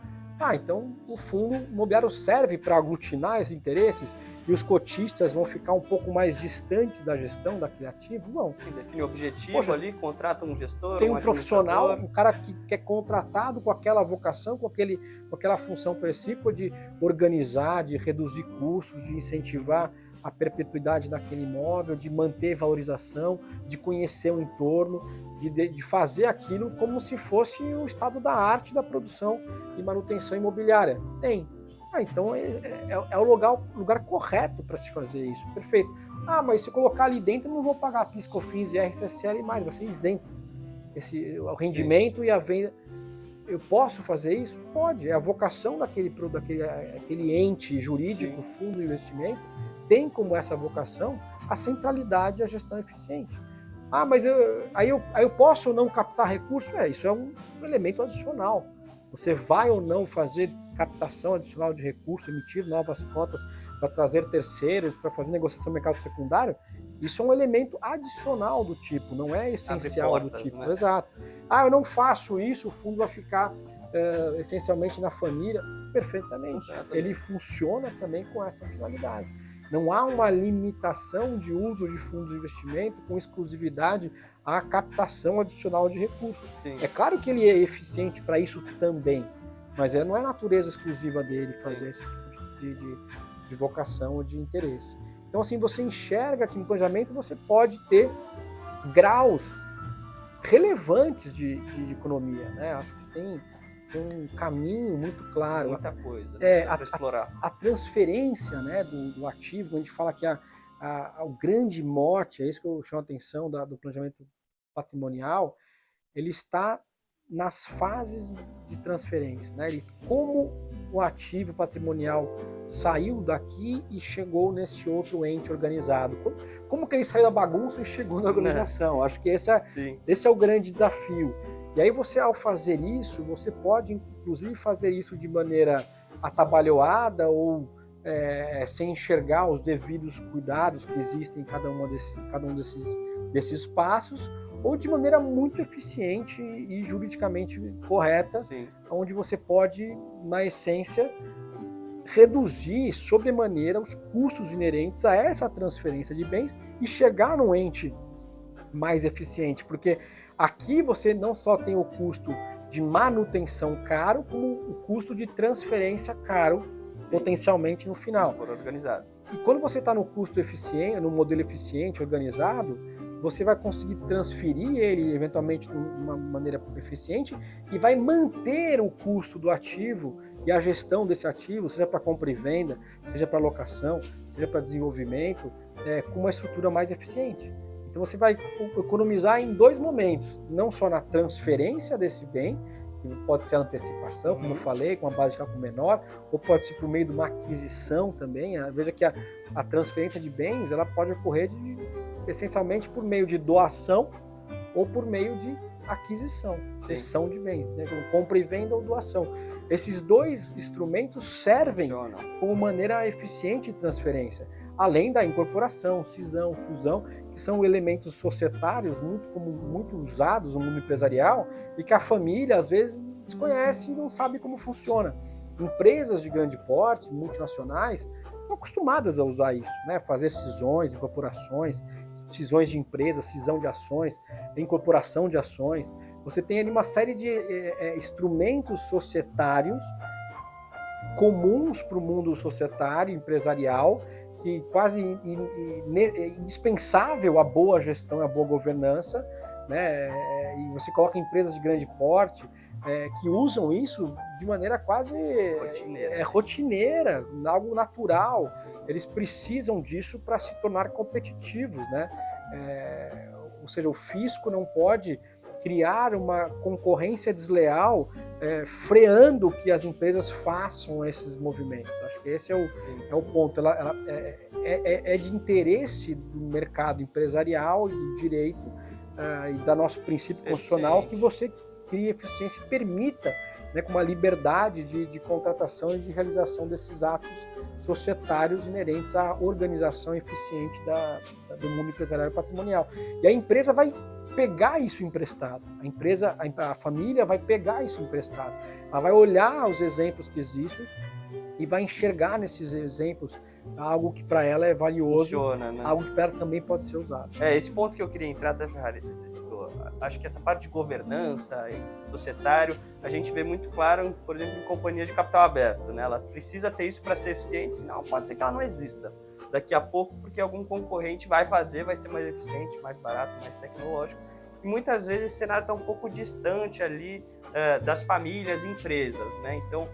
Então o fundo imobiliário serve para aglutinar esses interesses e os cotistas vão ficar um pouco mais distantes da gestão daquele ativo? Não. Sim, define o objetivo ali, contrata um gestor, tem um profissional, um cara que é contratado com aquela vocação, com aquela função principal de organizar, de reduzir custos, de incentivar a perpetuidade daquele imóvel, de manter valorização, de conhecer o entorno, de fazer aquilo como se fosse o estado da arte da produção e manutenção imobiliária. Tem. Então é o lugar correto para se fazer isso. Perfeito. Mas se colocar ali dentro, eu não vou pagar PIS, COFINS e RCSL mais, vai ser isento. O rendimento Sim. E a venda. Eu posso fazer isso? Pode. É a vocação daquele ente jurídico, Sim. Fundo de investimento, tem como essa vocação a centralidade e a gestão eficiente. Mas aí eu posso ou não captar recursos? Isso é um elemento adicional. Você vai ou não fazer captação adicional de recursos, emitir novas cotas para trazer terceiros, para fazer negociação no mercado secundário, isso é um elemento adicional do tipo, não é essencial portas, do tipo. né? Exato. Eu não faço isso, o fundo vai ficar essencialmente na família. Perfeitamente. Ele funciona também com essa finalidade. Não há uma limitação de uso de fundos de investimento com exclusividade à captação adicional de recursos. Sim. É claro que ele é eficiente para isso também, mas não é natureza exclusiva dele fazer esse tipo de vocação ou de interesse. Então, assim, você enxerga que no planejamento você pode ter graus relevantes de economia, né? Acho que tem um caminho muito claro. Muita coisa, né? Para explorar. A transferência, né, do ativo, quando a gente fala que o grande mote, é isso que eu chamo a atenção do planejamento patrimonial, ele está nas fases de transferência, né? Como o ativo patrimonial saiu daqui e chegou nesse outro ente organizado. Como que ele saiu da bagunça e chegou na organização? Acho que esse é o grande desafio. E aí você, ao fazer isso, você pode inclusive fazer isso de maneira atabalhoada ou sem enxergar os devidos cuidados que existem em cada um desses passos, ou de maneira muito eficiente e juridicamente correta, onde você pode, na essência, reduzir sobremaneira os custos inerentes a essa transferência de bens e chegar num ente mais eficiente, porque aqui você não só tem o custo de manutenção caro, como o custo de transferência caro, potencialmente no final. Se for organizado. E quando você está no custo eficiente, no modelo eficiente, organizado, você vai conseguir transferir ele eventualmente de uma maneira eficiente e vai manter o custo do ativo e a gestão desse ativo, seja para compra e venda, seja para locação, seja para desenvolvimento, com uma estrutura mais eficiente. Então você vai economizar em dois momentos, não só na transferência desse bem, que pode ser a antecipação, como eu falei, com uma base de cálculo menor, ou pode ser por meio de uma aquisição também. Veja que a transferência de bens ela pode ocorrer essencialmente por meio de doação ou por meio de aquisição, cessão de bens, né? Compra e venda ou doação. Esses dois instrumentos servem como maneira eficiente de transferência, além da incorporação, cisão, fusão, que são elementos societários muito usados no mundo empresarial e que a família às vezes desconhece e não sabe como funciona. Empresas de grande porte, multinacionais, estão acostumadas a usar isso, né? Fazer cisões, incorporações, cisões de empresas, cisão de ações, incorporação de ações. Você tem ali uma série de instrumentos societários comuns para o mundo societário, empresarial, que quase indispensável a boa gestão, a boa governança, né? E você coloca empresas de grande porte que usam isso de maneira quase rotineira, algo natural. Eles precisam disso para se tornar competitivos, né? Ou seja, o fisco não pode criar uma concorrência desleal freando que as empresas façam esses movimentos. Acho que esse é o ponto. Ela é de interesse do mercado empresarial e do direito e da nosso princípio constitucional que você crie eficiência e permita, né, com uma liberdade de contratação e de realização desses atos societários inerentes à organização eficiente do mundo empresarial e patrimonial. E a empresa vai pegar isso emprestado. A família vai pegar isso emprestado. Ela vai olhar os exemplos que existem e vai enxergar nesses exemplos algo que para ela é valioso, funciona, né? Algo que para ela também pode ser usado. Esse ponto que eu queria entrar, até Ferrari, você citou. Acho que essa parte de governança e societário, a gente vê muito claro, por exemplo, em companhias de capital aberto, né? Ela precisa ter isso para ser eficiente, senão pode ser que ela não exista daqui a pouco, porque algum concorrente vai fazer, vai ser mais eficiente, mais barato, mais tecnológico. E muitas vezes esse cenário está um pouco distante ali das famílias e empresas, né? Então,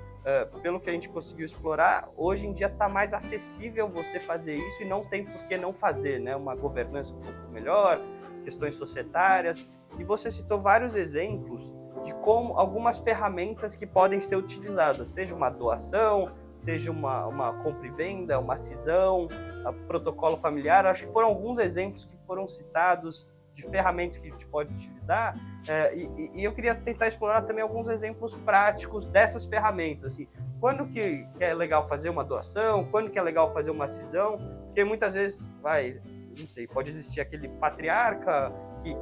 pelo que a gente conseguiu explorar, hoje em dia está mais acessível você fazer isso e não tem por que não fazer, né? Uma governança um pouco melhor, questões societárias. E você citou vários exemplos de como algumas ferramentas que podem ser utilizadas, seja uma doação, seja uma compra e venda, uma cisão, protocolo familiar. Acho que foram alguns exemplos que foram citados de ferramentas que a gente pode utilizar, e eu queria tentar explorar também alguns exemplos práticos dessas ferramentas, assim, quando que é legal fazer uma doação, quando que é legal fazer uma cisão, porque muitas vezes não sei, pode existir aquele patriarca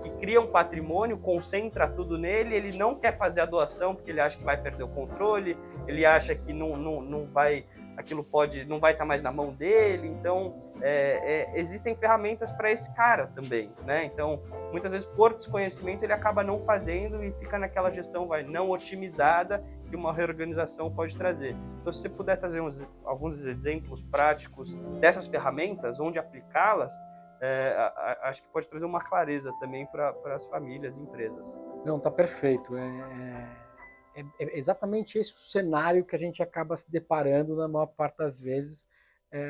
que cria um patrimônio, concentra tudo nele, ele não quer fazer a doação porque ele acha que vai perder o controle, ele acha que não vai, aquilo não vai estar mais na mão dele. Então existem ferramentas para esse cara também, né? Então muitas vezes por desconhecimento ele acaba não fazendo e fica naquela gestão não otimizada que uma reorganização pode trazer. Então, se você puder trazer alguns exemplos práticos dessas ferramentas, onde aplicá-las, acho que pode trazer uma clareza também para as famílias e empresas. Não, tá perfeito. É exatamente esse o cenário que a gente acaba se deparando na maior parte das vezes,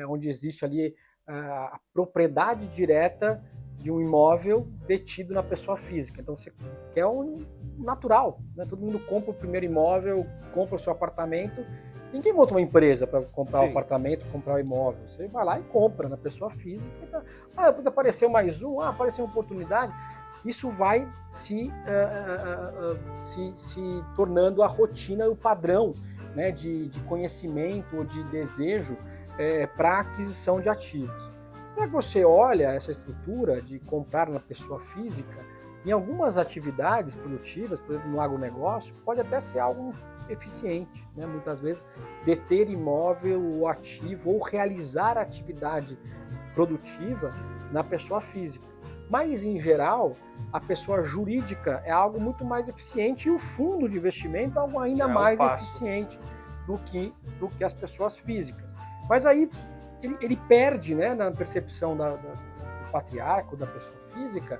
onde existe ali a propriedade direta de um imóvel detido na pessoa física. Então você quer um natural, né? Todo mundo compra o primeiro imóvel, compra o seu apartamento. Ninguém monta uma empresa para comprar o apartamento, comprar o imóvel. Você vai lá e compra na pessoa física. Depois apareceu mais um, apareceu uma oportunidade. Isso vai se tornando a rotina, o padrão, né, de conhecimento ou de desejo para aquisição de ativos. Quando você olha essa estrutura de comprar na pessoa física, em algumas atividades produtivas, por exemplo, no agronegócio, pode até ser algo eficiente, né? Muitas vezes deter imóvel ou ativo ou realizar atividade produtiva na pessoa física. Mas, em geral, a pessoa jurídica é algo muito mais eficiente e o fundo de investimento é algo ainda mais eficiente do que as pessoas físicas. Mas aí ele perde, né, na percepção do patriarca, da pessoa física,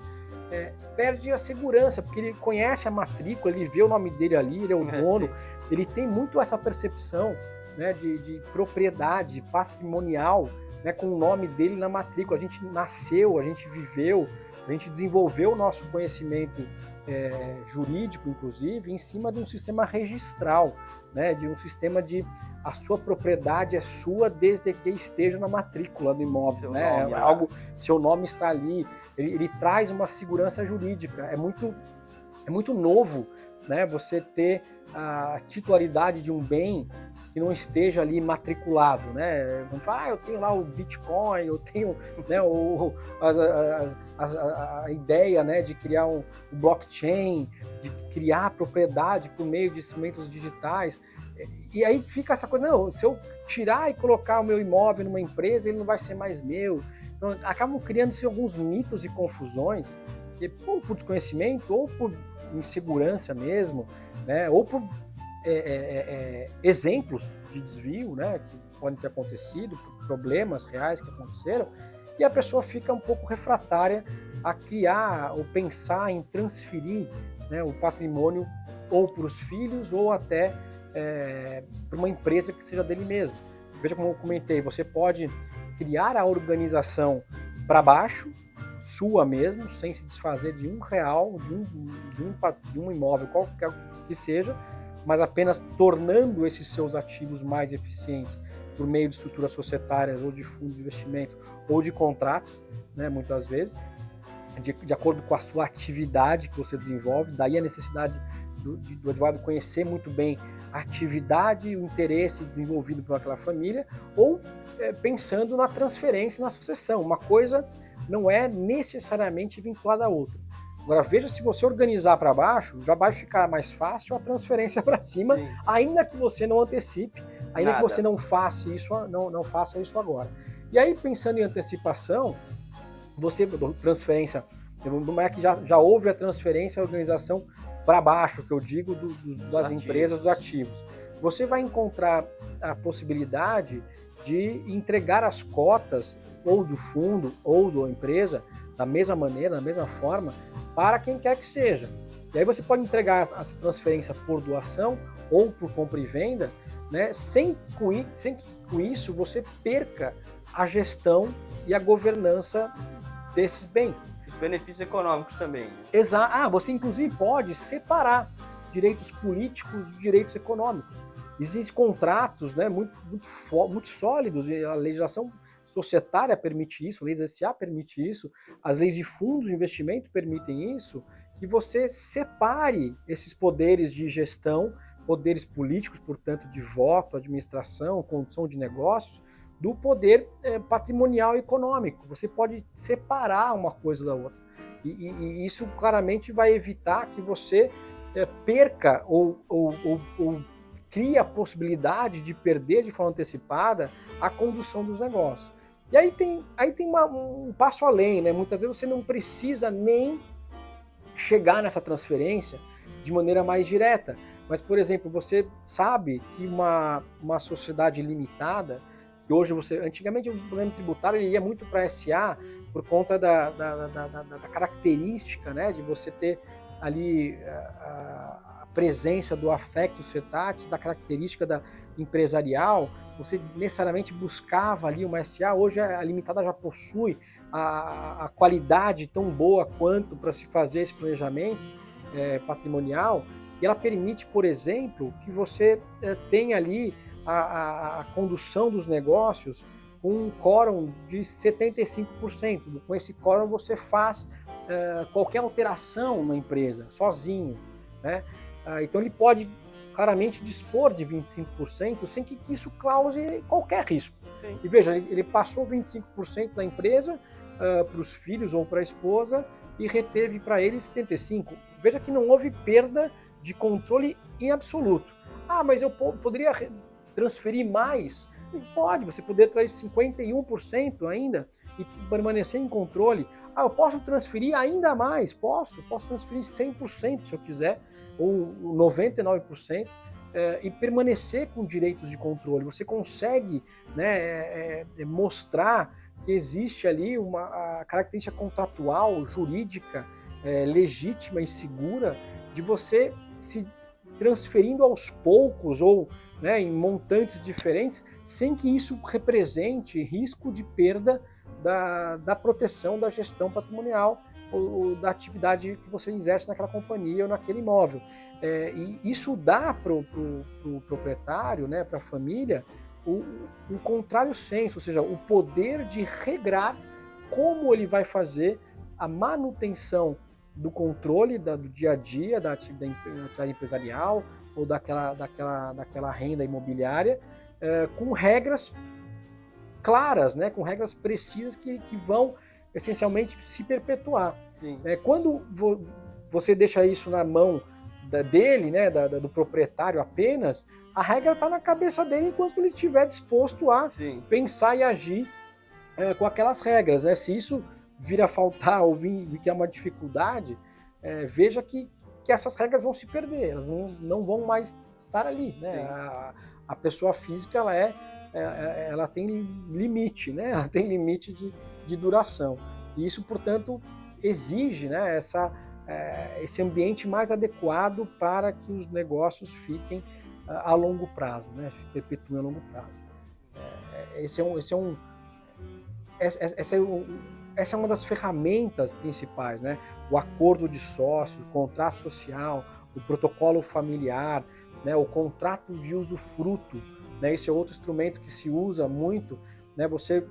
perde a segurança, porque ele conhece a matrícula, ele vê o nome dele ali, ele é o dono, ele tem muito essa percepção, né, de propriedade patrimonial, né, com o nome dele na matrícula. A gente nasceu, a gente viveu, a gente desenvolveu o nosso conhecimento jurídico, inclusive, em cima de um sistema registral, né, de um sistema de a sua propriedade é sua desde que esteja na matrícula do imóvel, né? Seu nome está ali, ele traz uma segurança jurídica. É muito novo, né, você ter a titularidade de um bem que não esteja ali matriculado, né? Vamos falar, eu tenho lá o Bitcoin, eu tenho, né, a ideia, né, de criar um blockchain, de criar propriedade por meio de instrumentos digitais. E aí fica essa coisa, não, se eu tirar e colocar o meu imóvel numa empresa, ele não vai ser mais meu. Então, acabam criando-se alguns mitos e confusões, ou por desconhecimento, ou por insegurança mesmo, né, ou por exemplos de desvio, né, que podem ter acontecido, por problemas reais que aconteceram, e a pessoa fica um pouco refratária a criar ou pensar em transferir, né, o patrimônio ou para os filhos ou até para uma empresa que seja dele mesmo. Veja como eu comentei, você pode criar a organização para baixo, sua mesmo, sem se desfazer de R$1, de um imóvel, qualquer que seja, mas apenas tornando esses seus ativos mais eficientes por meio de estruturas societárias ou de fundos de investimento ou de contratos, né, muitas vezes, de acordo com a sua atividade que você desenvolve. Daí a necessidade do advogado conhecer muito bem a atividade e o interesse desenvolvido por aquela família, ou pensando na transferência e na sucessão. Uma coisa não é necessariamente vinculada à outra. Agora, veja, se você organizar para baixo, já vai ficar mais fácil a transferência para cima, sim, ainda que você não antecipe, ainda que você não faça isso agora. E aí, pensando em antecipação, transferência, não é que já houve a transferência, a organização para baixo, que eu digo, das empresas, dos ativos. Você vai encontrar a possibilidade de entregar as cotas ou do fundo ou da empresa da mesma maneira, da mesma forma, para quem quer que seja. E aí você pode entregar essa transferência por doação ou por compra e venda, né, sem que com isso você perca a gestão e a governança desses bens. Benefícios econômicos também. Exato. Você inclusive pode separar direitos políticos de direitos econômicos. Existem contratos, né, muito sólidos, e a legislação societária permite isso, a lei da SA permite isso, as leis de fundos de investimento permitem isso, que você separe esses poderes de gestão poderes políticos, portanto, de voto, administração, condução de negócios, do poder patrimonial e econômico. Você pode separar uma coisa da outra. E isso claramente vai evitar que você perca ou crie a possibilidade de perder de forma antecipada a condução dos negócios. E aí tem um passo além, né? Muitas vezes você não precisa nem chegar nessa transferência de maneira mais direta. Mas, por exemplo, você sabe que uma sociedade limitada, que hoje antigamente o programa tributário ele ia muito para SA por conta da característica, né, de você ter ali a presença do affectus cetatis, da característica da empresarial, você necessariamente buscava ali uma SA. Hoje a limitada já possui a qualidade tão boa quanto para se fazer esse planejamento patrimonial, e ela permite, por exemplo, que você tenha ali a condução dos negócios com um quórum de 75%. Com esse quórum você faz qualquer alteração na empresa, sozinho, né? Então ele pode claramente dispor de 25% sem que isso cause qualquer risco. Sim. E veja, ele passou 25% da empresa para os filhos ou para a esposa e reteve para ele 75%. Veja que não houve perda de controle em absoluto. Ah, mas eu poderia transferir mais? Pode, você poderia trazer 51% ainda e permanecer em controle. Ah, eu posso transferir ainda mais? Posso transferir 100% se eu quiser, ou 99%, e permanecer com direitos de controle. Você consegue, né, mostrar que existe ali a característica contratual, jurídica, legítima e segura de você se transferindo aos poucos ou, né, em montantes diferentes, sem que isso represente risco de perda da proteção da gestão patrimonial ou da atividade que você exerce naquela companhia ou naquele imóvel. E isso dá para o proprietário, né, para a família, o contrário senso, ou seja, o poder de regrar como ele vai fazer a manutenção do controle do dia a dia da atividade empresarial ou daquela renda imobiliária, com regras claras, né, com regras precisas que vão essencialmente se perpetuar. Quando você deixa isso na mão dele, né, do proprietário apenas, a regra está na cabeça dele enquanto ele estiver disposto a pensar e agir com aquelas regras, né? Se isso vir a faltar ou vir que é uma dificuldade, veja que essas regras vão se perder, elas não vão mais estar ali, né? A pessoa física ela tem limite, né? Ela tem limite de duração. E isso, portanto, exige, né, esse ambiente mais adequado para que os negócios fiquem a longo prazo, né? Perpetuem a longo prazo. Essa é uma das ferramentas principais, né? O acordo de sócios, o contrato social, o protocolo familiar, né? O contrato de usufruto, né? Esse é outro instrumento que se usa muito, né? Você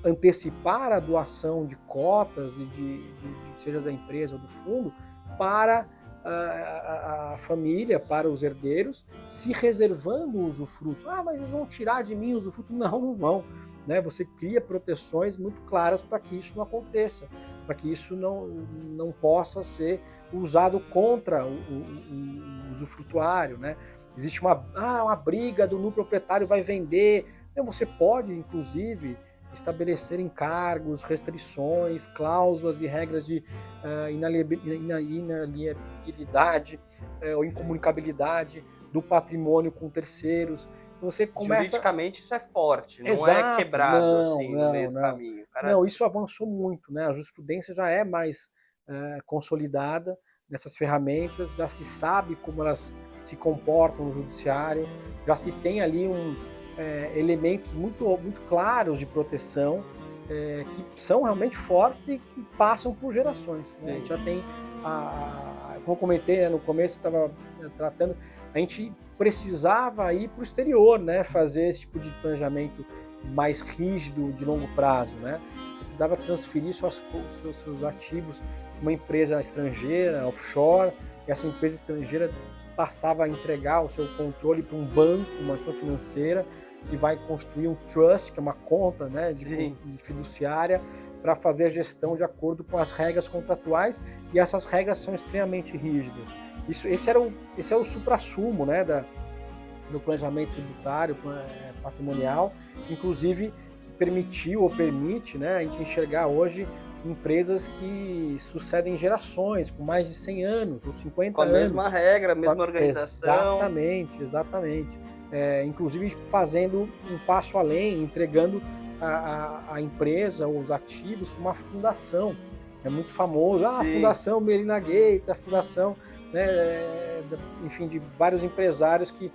antecipar a doação de cotas e seja da empresa ou do fundo para a família, para os herdeiros, se reservando o usufruto. Ah, mas eles vão tirar de mim o usufruto? Não vão. Né? Você cria proteções muito claras para que isso não aconteça, para que isso não possa ser usado contra o usufrutuário. Né? Existe uma briga no proprietário vai vender. Você pode, inclusive, estabelecer encargos, restrições, cláusulas e regras de inalienabilidade ou incomunicabilidade do patrimônio com terceiros. Você começa... Juridicamente isso é forte, não Exato, é quebrado no meio do caminho. Não, isso avançou muito, né? A jurisprudência já é mais consolidada nessas ferramentas, já se sabe como elas se comportam no judiciário, já se tem ali elementos muito, muito claros de proteção que são realmente fortes e que passam por gerações. Né? A gente já tem, como eu comentei, né, no começo eu estava tratando, a gente precisava ir para o exterior, né, fazer esse tipo de planejamento mais rígido de longo prazo. Né? Você precisava transferir seus ativos para uma empresa estrangeira, offshore, e essa empresa estrangeira passava a entregar o seu controle para um banco, uma instituição financeira, que vai construir um trust, que é uma conta, né, de fiduciária, para fazer a gestão de acordo com as regras contratuais, e essas regras são extremamente rígidas. Esse é o suprassumo, né, do planejamento tributário, patrimonial, inclusive que permitiu ou permite, né, a gente enxergar hoje empresas que sucedem gerações, com mais de 100 anos ou 50 anos. Com a mesma regra, a mesma organização. Exatamente. Inclusive fazendo um passo além, entregando a empresa ou os ativos para uma fundação. É muito famoso, a Fundação Melinda Gates, a fundação, né, enfim, de vários empresários que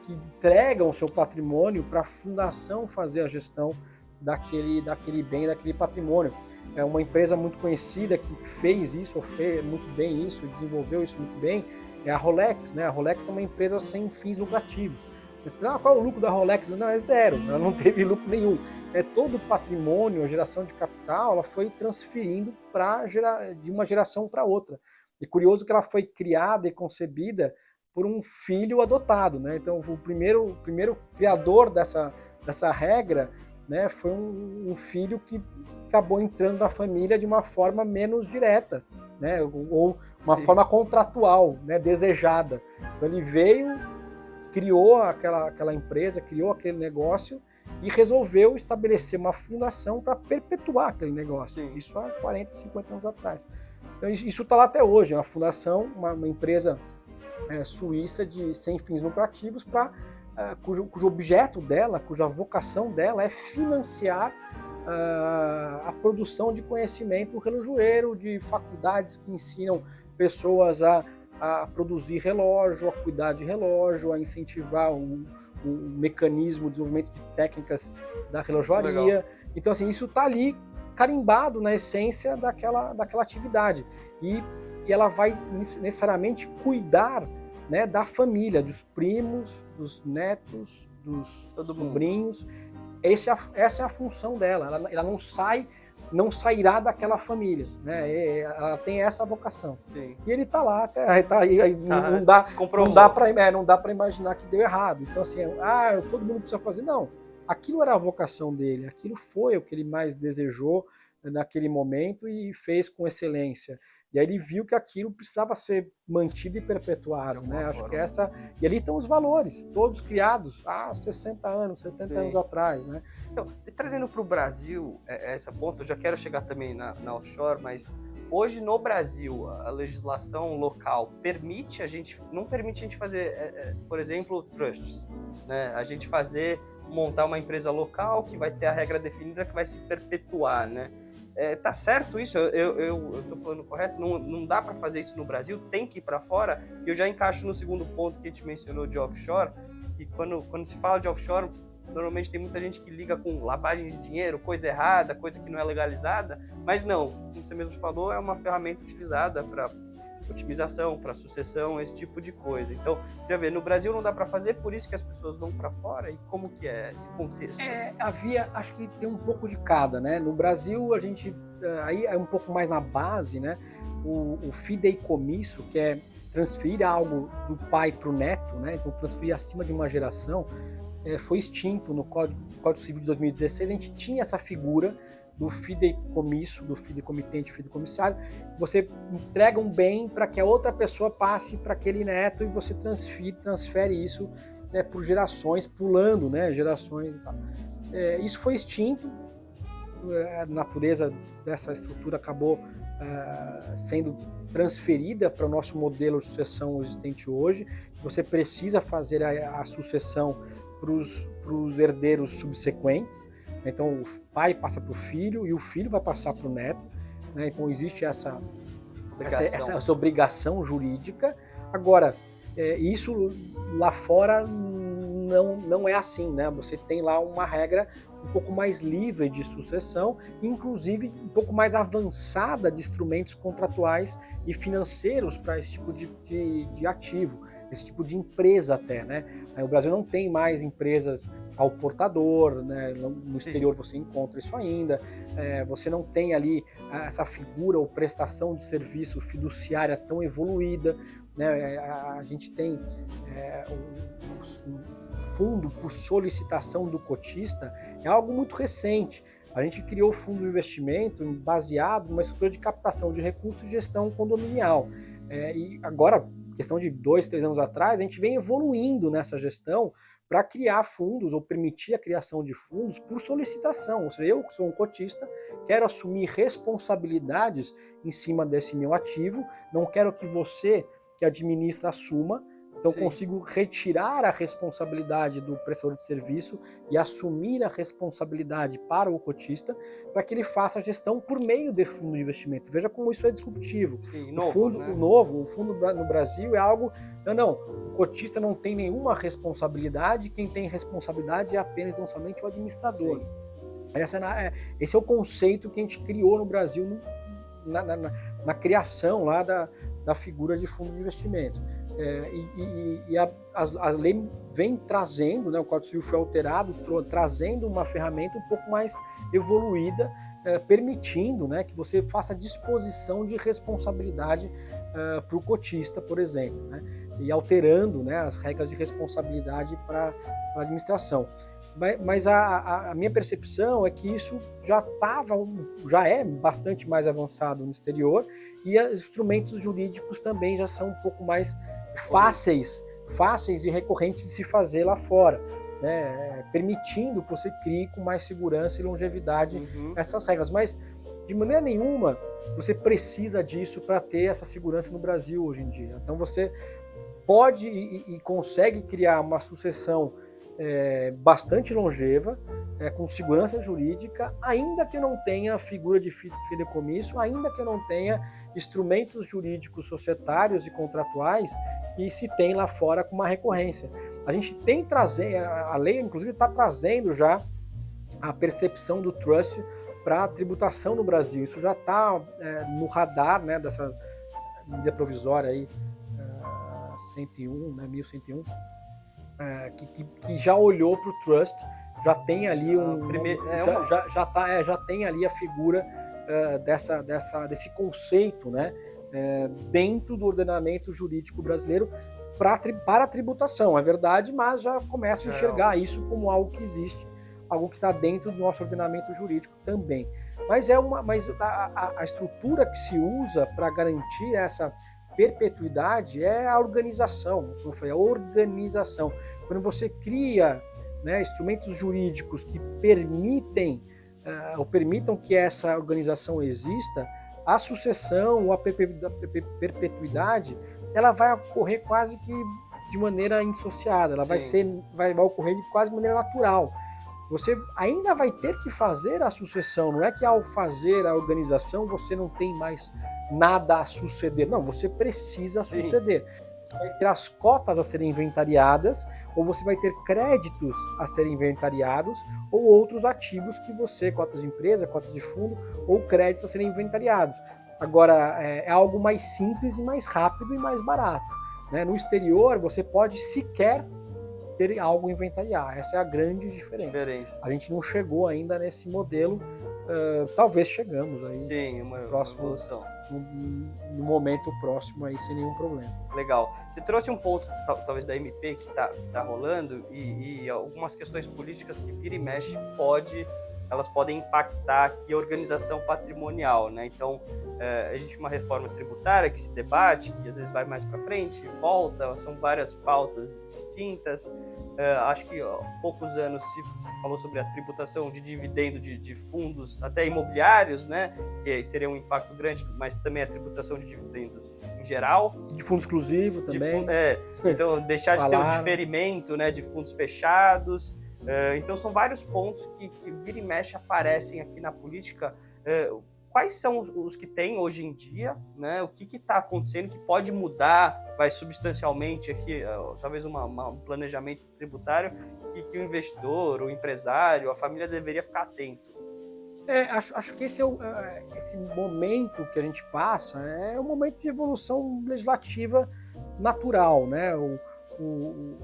entregam o seu patrimônio para a fundação fazer a gestão daquele bem, daquele patrimônio. É uma empresa muito conhecida que fez isso, ou fez muito bem isso, desenvolveu isso muito bem, é a Rolex, né? A Rolex é uma empresa sem fins lucrativos. Você pensa, qual é o lucro da Rolex? Não, é zero, ela não teve lucro nenhum. Todo o patrimônio, a geração de capital, ela foi transferindo de uma geração para outra. E curioso que ela foi criada e concebida por um filho adotado, né? Então, o primeiro criador dessa regra, né, foi um filho que acabou entrando na família de uma forma menos direta, né, ou uma forma contratual, né, desejada. Então, ele veio, criou aquela empresa, criou aquele negócio e resolveu estabelecer uma fundação para perpetuar aquele negócio. Isso há 40, 50 anos atrás. Então, isso está lá até hoje, é uma fundação, uma empresa suíça sem fins lucrativos, cujo objeto dela, cuja vocação dela é financiar a produção de conhecimento relojoeiro, de faculdades que ensinam pessoas a produzir relógio, a cuidar de relógio, a incentivar o mecanismo, o desenvolvimento de técnicas da relojoaria. Legal. Então, assim, isso está ali carimbado na essência daquela atividade. E ela vai necessariamente cuidar, né, da família, dos primos, dos netos, dos sobrinhos. Essa é a função dela. Ela não sairá daquela família, né? Ela tem essa vocação. Sim. E ele está lá, não dá para imaginar que deu errado. Então, assim, todo mundo precisa fazer. Não, aquilo era a vocação dele, aquilo foi o que ele mais desejou naquele momento e fez com excelência. E aí ele viu que aquilo precisava ser mantido e perpetuado, né? Acho que E ali estão os valores, todos criados há 60 anos, 70 anos atrás, né? Então, trazendo para o Brasil essa ponta, eu já quero chegar também na offshore, mas hoje no Brasil a legislação local não permite a gente fazer, por exemplo, trusts, né? A gente montar uma empresa local que vai ter a regra definida que vai se perpetuar, né? Tá certo isso? Eu tô falando correto? Não dá para fazer isso no Brasil, tem que ir para fora. E eu já encaixo no segundo ponto que a gente mencionou de offshore, e quando se fala de offshore, normalmente tem muita gente que liga com lavagem de dinheiro, coisa errada, coisa que não é legalizada, mas não, como você mesmo falou, é uma ferramenta utilizada para otimização, para sucessão, esse tipo de coisa. Então, já vê, no Brasil não dá para fazer, por isso que as pessoas vão para fora. E como que é esse contexto? Acho que tem um pouco de cada, né? No Brasil, a gente, aí é um pouco mais na base, né? O fideicomisso, que é transferir algo do pai para o neto, né? Então, transferir acima de uma geração, foi extinto no Código Civil de 2016. A gente tinha essa figura do fideicomisso, do fideicomitente, fideicomissário. Você entrega um bem para que a outra pessoa passe para aquele neto e você transfere isso, né, por gerações, pulando, né, gerações e tal. Isso foi extinto, a natureza dessa estrutura acabou sendo transferida para o nosso modelo de sucessão existente hoje. Você precisa fazer a sucessão para os herdeiros subsequentes. Então, o pai passa para o filho e o filho vai passar para o neto, né? Então, existe essa obrigação jurídica. Agora, isso lá fora não é assim, né? Você tem lá uma regra um pouco mais livre de sucessão, inclusive um pouco mais avançada de instrumentos contratuais e financeiros para esse tipo de ativo, esse tipo de empresa até, né? O Brasil não tem mais empresas ao portador, né? No exterior você encontra isso ainda, você não tem ali essa figura ou prestação de serviço fiduciária tão evoluída, né? A gente tem o fundo por solicitação do cotista, é algo muito recente. A gente criou o fundo de investimento baseado numa estrutura de captação de recursos e gestão condominial. E agora, questão de 2, 3 anos atrás, a gente vem evoluindo nessa gestão para criar fundos ou permitir a criação de fundos por solicitação. Ou seja, eu que sou um cotista, quero assumir responsabilidades em cima desse meu ativo, não quero que você que administra assuma, então eu consigo retirar a responsabilidade do prestador de serviço e assumir a responsabilidade para o cotista para que ele faça a gestão por meio de fundo de investimento. Veja como isso é disruptivo. Sim, o fundo no Brasil é algo... Não, o cotista não tem nenhuma responsabilidade, quem tem responsabilidade é apenas não somente o administrador. Esse é o conceito que a gente criou no Brasil na criação lá da figura de fundo de investimento. A lei vem trazendo, né, o Código Civil foi alterado, trazendo uma ferramenta um pouco mais evoluída, permitindo, né, que você faça disposição de responsabilidade para o cotista, por exemplo, né, e alterando, né, as regras de responsabilidade para a administração. Mas a minha percepção é que isso já é bastante mais avançado no exterior, e os instrumentos jurídicos também já são um pouco mais fáceis e recorrentes de se fazer lá fora, né? Permitindo que você crie com mais segurança e longevidade essas regras. Mas, de maneira nenhuma, você precisa disso para ter essa segurança no Brasil hoje em dia. Então, você pode e consegue criar uma sucessão bastante longeva, com segurança jurídica, ainda que não tenha figura de fideicomisso, ainda que não tenha instrumentos jurídicos societários e contratuais que se tem lá fora com uma recorrência. A gente tem a lei inclusive está trazendo já a percepção do trust para a tributação no Brasil. Isso já está no radar, né, dessa medida provisória aí, 101, né, 1101, que já olhou para o trust, já tem ali já tem ali a figura desse conceito, né, dentro do ordenamento jurídico brasileiro para a tributação. É verdade, mas já começa a enxergar isso como algo que existe, algo que está dentro do nosso ordenamento jurídico também. Mas a estrutura que se usa para garantir essa perpetuidade é a organização, como foi a organização. Quando você cria, né, instrumentos jurídicos que permitam que essa organização exista, a sucessão ou a perpetuidade, ela vai ocorrer quase que de maneira indissociada, ela vai ocorrer de quase maneira natural. Você ainda vai ter que fazer a sucessão, não é que ao fazer a organização você não tem mais nada a suceder. Não, você precisa suceder. Você vai ter as cotas a serem inventariadas, ou você vai ter créditos a serem inventariados, ou outros ativos que você, cotas de empresa, cotas de fundo, ou créditos a serem inventariados. Agora, é algo mais simples e mais rápido e mais barato, né? No exterior, você pode sequer ter algo a inventariar. Essa é a grande diferença. A gente não chegou ainda nesse modelo, talvez chegamos aí. Sim, uma evolução. No momento próximo aí, sem nenhum problema. Legal. Você trouxe um ponto, talvez, da MP que tá rolando e algumas questões políticas que vira e mexe elas podem impactar aqui a organização patrimonial, né? Então, existe uma reforma tributária que se debate, que às vezes vai mais para frente, volta, são várias pautas distintas. Acho que há poucos anos se falou sobre a tributação de dividendo de fundos, até imobiliários, né? Que seria um impacto grande, mas também a tributação de dividendos em geral. De fundo exclusivo também. Então, deixar de ter o diferimento, né, de fundos fechados. Então, são vários pontos que vira e mexe aparecem aqui na política. Quais são os que tem hoje em dia, né? O que está acontecendo que pode mudar substancialmente aqui, talvez um planejamento tributário que o investidor, o empresário, a família deveria ficar atento? Acho que esse momento que a gente passa é um momento de evolução legislativa natural, né?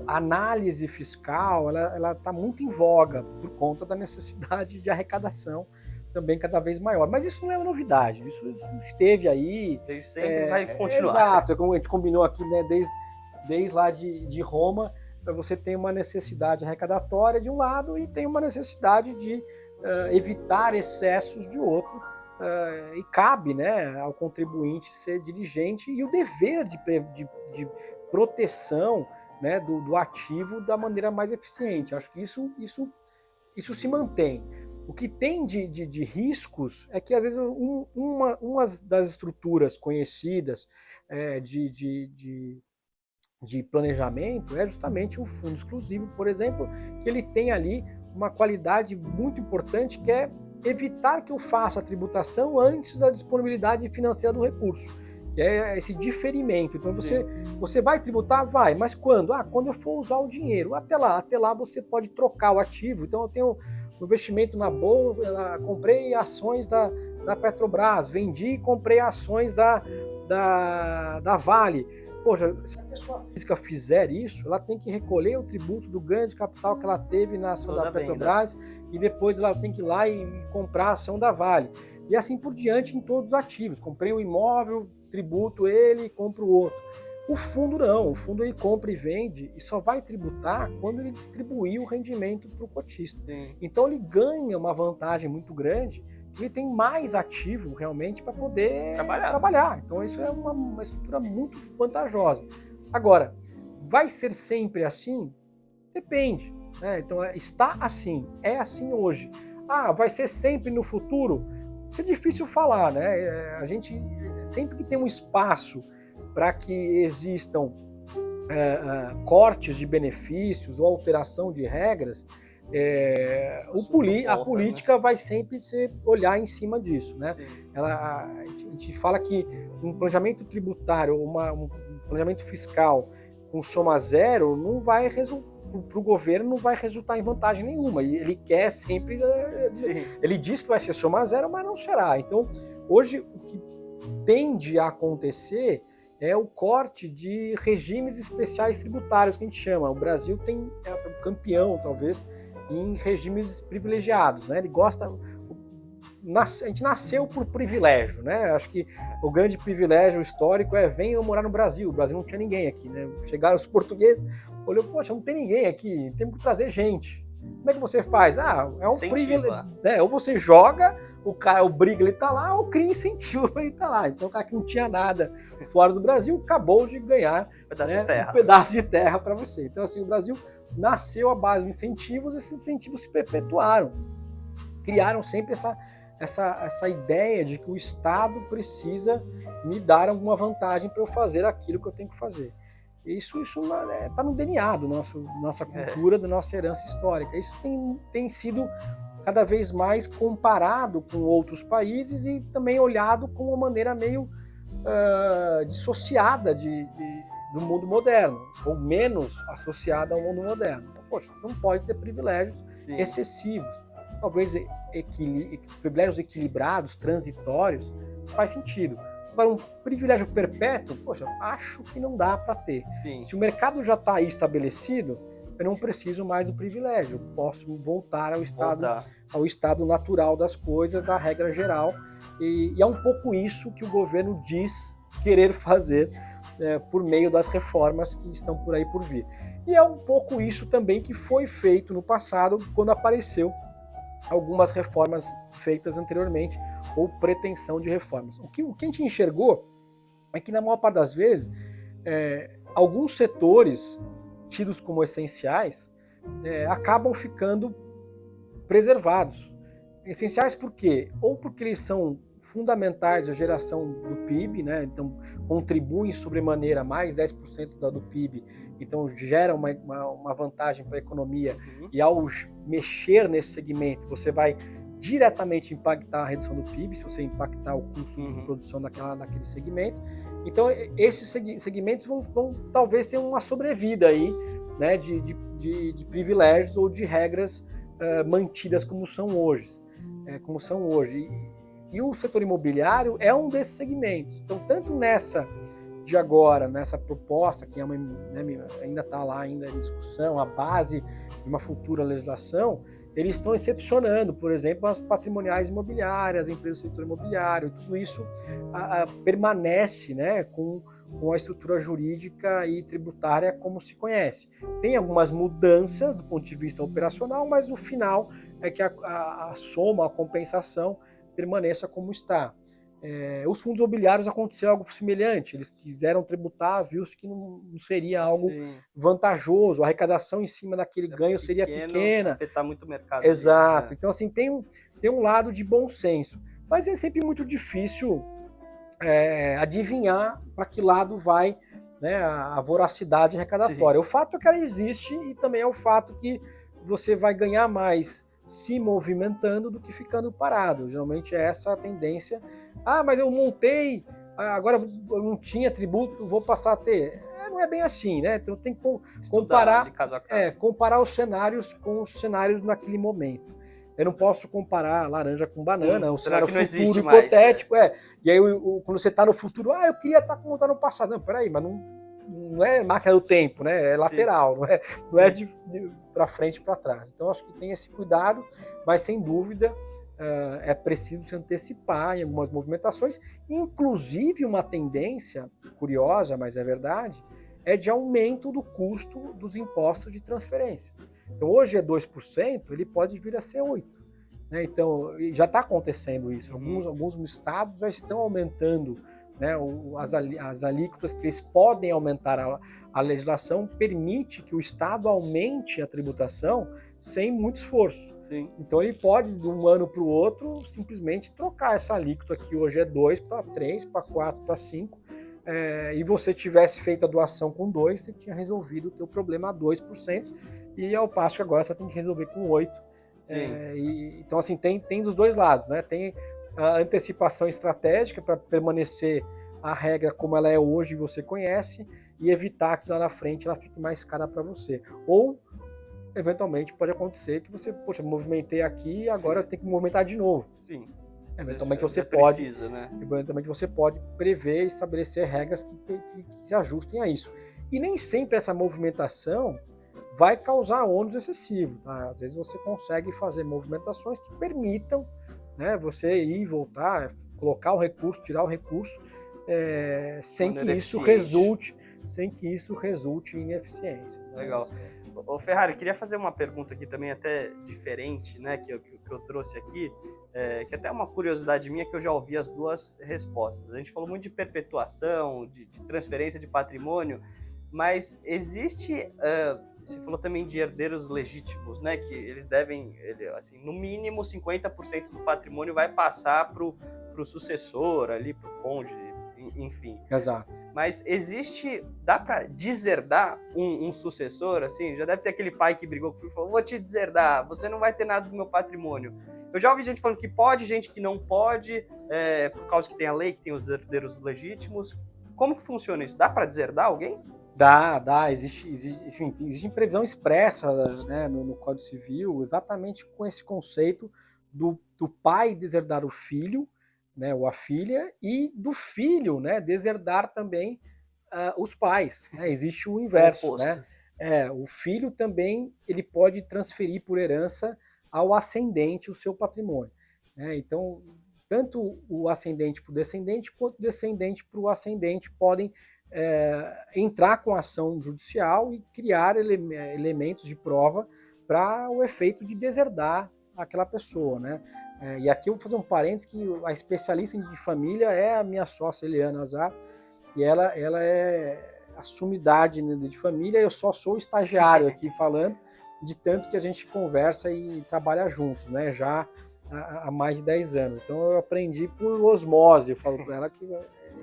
A análise fiscal ela está muito em voga por conta da necessidade de arrecadação também cada vez maior. Mas isso não é uma novidade, isso esteve aí. Ele sempre vai continuar. Exato, é como a gente combinou aqui, né, desde lá de Roma, você tem uma necessidade arrecadatória de um lado e tem uma necessidade de evitar excessos de outro. E cabe, né, ao contribuinte ser diligente e o dever de proteção, né, do ativo da maneira mais eficiente. Acho que isso se mantém. O que tem de riscos é que, às vezes, uma das estruturas conhecidas de planejamento é justamente o fundo exclusivo, por exemplo, que ele tem ali uma qualidade muito importante, que é evitar que eu faça a tributação antes da disponibilidade financeira do recurso, que é esse diferimento. Então você vai tributar? Vai, mas quando? Quando eu for usar o dinheiro. Até lá você pode trocar o ativo. Então eu tenho um investimento na bolsa, comprei ações da Petrobras, vendi e comprei ações da Vale. Poxa, se a pessoa física fizer isso, ela tem que recolher o tributo do ganho de capital que ela teve na ação da Petrobras e depois ela tem que ir lá e comprar a ação da Vale. E assim por diante em todos os ativos. Comprei um imóvel, tributo ele e compro outro. O fundo não, o fundo ele compra e vende e só vai tributar quando ele distribuir o rendimento para o cotista. Sim. Então ele ganha uma vantagem muito grande, ele tem mais ativo realmente para poder trabalhar. Então isso é uma estrutura muito vantajosa. Agora, vai ser sempre assim? Depende. Né? Então está assim, é assim hoje. Vai ser sempre no futuro? Isso é difícil falar, né? A gente sempre que tem um espaço para que existam cortes de benefícios ou alteração de regras, a política, né, vai sempre olhar em cima disso, né? A gente fala que um planejamento tributário, um planejamento fiscal com soma zero não vai resultar, para o governo não vai resultar em vantagem nenhuma. E ele quer sempre, ele diz que vai ser soma zero, mas não será. Então, hoje o que tende a acontecer é o corte de regimes especiais tributários, que a gente chama. O Brasil é campeão, talvez, em regimes privilegiados, né? Ele gosta, a gente nasceu por privilégio, né? Acho que o grande privilégio histórico é venham morar no Brasil. O Brasil não tinha ninguém aqui, né? Chegaram os portugueses, olhou, poxa, não tem ninguém aqui, temos que trazer gente. Como é que você faz? É um privilégio, né? Ou você joga, o cara obriga ele tá lá, ou cria incentivo para ele estar lá. Então o cara que não tinha nada fora do Brasil acabou de ganhar um pedaço de terra para você. Então assim, o Brasil nasceu à base de incentivos, e esses incentivos se perpetuaram. Criaram sempre essa ideia de que o Estado precisa me dar alguma vantagem para eu fazer aquilo que eu tenho que fazer. Isso está no DNA da nossa cultura, da nossa herança histórica. Isso tem sido cada vez mais comparado com outros países e também olhado com uma maneira meio dissociada do mundo moderno, ou menos associada ao mundo moderno. Então, poxa, você não pode ter privilégios excessivos. Talvez privilégios equilibrados, transitórios, faz sentido. Agora, um privilégio perpétuo, poxa, acho que não dá para ter. Sim. Se o mercado já está aí estabelecido, eu não preciso mais do privilégio. Eu posso voltar ao estado natural das coisas, da regra geral. E é um pouco isso que o governo diz querer fazer por meio das reformas que estão por aí por vir. E é um pouco isso também que foi feito no passado, quando apareceu algumas reformas feitas anteriormente, ou pretensão de reformas. O que a gente enxergou é que, na maior parte das vezes, alguns setores tidos como essenciais acabam ficando preservados. Essenciais por quê? Ou porque eles são fundamentais à geração do PIB, né? Então contribuem sobremaneira mais 10% do PIB, então gera uma vantagem para a economia, e ao mexer nesse segmento você vai diretamente impactar a redução do PIB, se você impactar o custo de produção daquele segmento. Então esses segmentos vão talvez ter uma sobrevida aí, né, de privilégios ou de regras mantidas como são hoje. E o setor imobiliário é um desses segmentos. Então, tanto nessa proposta, que ainda está lá ainda em discussão, a base de uma futura legislação, eles estão excepcionando, por exemplo, as patrimoniais imobiliárias, as empresas do setor imobiliário, tudo isso permanece, né, com a estrutura jurídica e tributária como se conhece. Tem algumas mudanças do ponto de vista operacional, mas no final é que a soma, a compensação permaneça como está. Os fundos imobiliários aconteceu algo semelhante, eles quiseram tributar, viu-se que não seria algo vantajoso, a arrecadação em cima daquele ganho seria pequena. Afetar muito o mercado. Exato, então assim, tem um lado de bom senso, mas é sempre muito difícil adivinhar para que lado vai, né, a voracidade arrecadatória. O fato é que ela existe e também é o fato que você vai ganhar mais se movimentando do que ficando parado. Geralmente é essa a tendência. Mas eu montei, agora eu não tinha tributo, vou passar a ter. Não é bem assim, né? Então tem que comparar os cenários com os cenários naquele momento. Eu não posso comparar laranja com banana, um cenário futuro hipotético. E aí, quando você está no futuro, eu queria estar como está no passado. Não, peraí, mas não é máquina do tempo, né? É lateral, não é de para frente e para trás. Então, acho que tem esse cuidado, mas sem dúvida é preciso se antecipar em algumas movimentações. Inclusive, uma tendência curiosa, mas é verdade, é de aumento do custo dos impostos de transferência. Então, hoje é 2%, ele pode vir a ser 8%. Né? Então, já está acontecendo isso. Alguns estados já estão aumentando, né, as alíquotas que eles podem aumentar. A legislação permite que o estado aumente a tributação sem muito esforço. Sim. Então, ele pode, de um ano para o outro, simplesmente trocar essa alíquota que hoje é 2 para 3, para 4, para 5. E você tivesse feito a doação com 2, você tinha resolvido o teu problema a 2%. E ao passo que agora você tem que resolver com 8%. Então, assim, tem dos dois lados, né? Tem a antecipação estratégica para permanecer a regra como ela é hoje, você conhece, e evitar que lá na frente ela fique mais cara para você. Ou, eventualmente, pode acontecer que você, movimentei aqui e agora eu tenho que movimentar de novo. Sim. Eventualmente você pode prever e estabelecer regras que se ajustem a isso. E nem sempre essa movimentação vai causar ônus excessivo. Tá? Às vezes você consegue fazer movimentações que permitam, né, você ir e voltar, colocar o recurso, tirar o recurso, sem que isso resulte em ineficiências. Né? Legal. Ô Ferrari, queria fazer uma pergunta aqui também até diferente, né, que eu trouxe aqui, que até é uma curiosidade minha, que eu já ouvi as duas respostas. A gente falou muito de perpetuação, de transferência de patrimônio, mas existe... Você falou também de herdeiros legítimos, né? Que eles devem, assim, no mínimo 50% do patrimônio vai passar para o sucessor, ali, para o cônjuge, enfim. Exato. Mas dá para deserdar um sucessor, assim? Já deve ter aquele pai que brigou com o filho e falou, vou te deserdar, você não vai ter nada do meu patrimônio. Eu já ouvi gente falando que pode, gente que não pode, por causa que tem a lei, que tem os herdeiros legítimos. Como que funciona isso? Dá para deserdar alguém? Dá, existe previsão expressa, né, no Código Civil, exatamente com esse conceito do pai deserdar o filho, né, ou a filha, e do filho, né, deserdar também os pais. Né? Existe o inverso. Né? O filho também ele pode transferir por herança ao ascendente o seu patrimônio. Né? Então, tanto o ascendente para o descendente, quanto o descendente para o ascendente podem entrar com ação judicial e criar elementos de prova para o efeito de deserdar aquela pessoa, né? E aqui eu vou fazer um parênteses que a especialista de família é a minha sócia Eliana Azar, e ela é a sumidade, né, de família, eu só sou estagiário aqui falando, de tanto que a gente conversa e trabalha juntos, né? Já há mais de 10 anos. Então eu aprendi por osmose, eu falo para ela que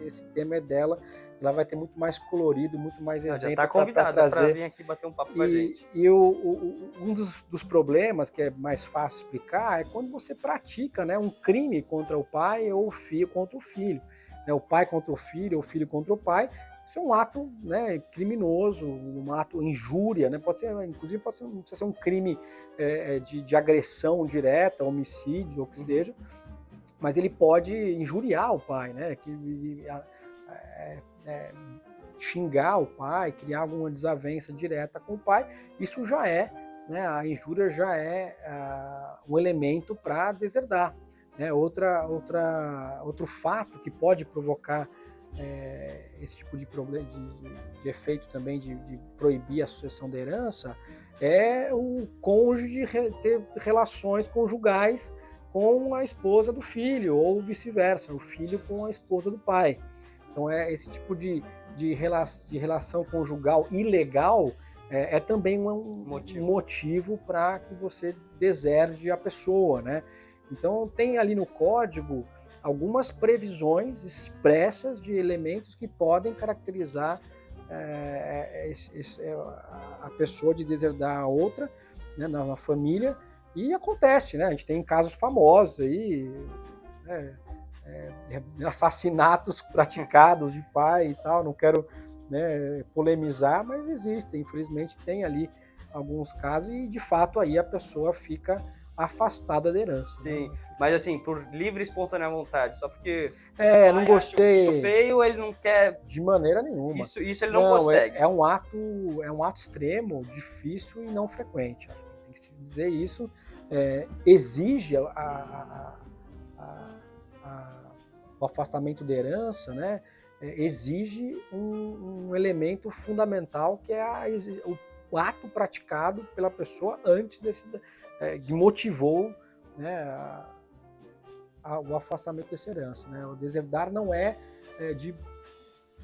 esse tema é dela, ela vai ter muito mais colorido, muito mais exemplo. Já está convidada para vir aqui bater um papo com a gente. E um dos problemas que é mais fácil explicar é quando você pratica, né, um crime contra o pai ou o filho contra o filho. Né, o pai contra o filho ou o filho contra o pai. Isso é um ato, né, criminoso, um ato injúria, né, inclusive não precisa ser um crime de agressão direta, homicídio ou o que seja, mas ele pode injuriar o pai, né, xingar o pai, criar alguma desavença direta com o pai. Isso já é né, a injúria já é um elemento para deserdar. Né? Outro fato que pode provocar esse tipo de problema, de efeito também de proibir a sucessão da herança, é o cônjuge ter relações conjugais com a esposa do filho, ou vice-versa, o filho com a esposa do pai. Então, esse tipo de relação conjugal ilegal é também um motivo para que você deserde a pessoa, né? Então, tem ali no código algumas previsões expressas de elementos que podem caracterizar a pessoa de deserdar a outra, né, na família, e acontece, né? A gente tem casos famosos aí, né, assassinatos praticados de pai e tal, não quero, né, polemizar, mas existem, infelizmente tem ali alguns casos e de fato aí a pessoa fica afastada da herança. Sim, né? mas assim, por livre e espontânea vontade, só porque não gostei. acha feio, ele não quer. De maneira nenhuma. Isso ele não consegue. É um ato extremo, difícil e não frequente. Acho que tem que se dizer isso. Exige o afastamento da herança, né? Exige um elemento fundamental que é o ato praticado pela pessoa antes que motivou, né, o afastamento dessa herança. Né? O deserdar não é de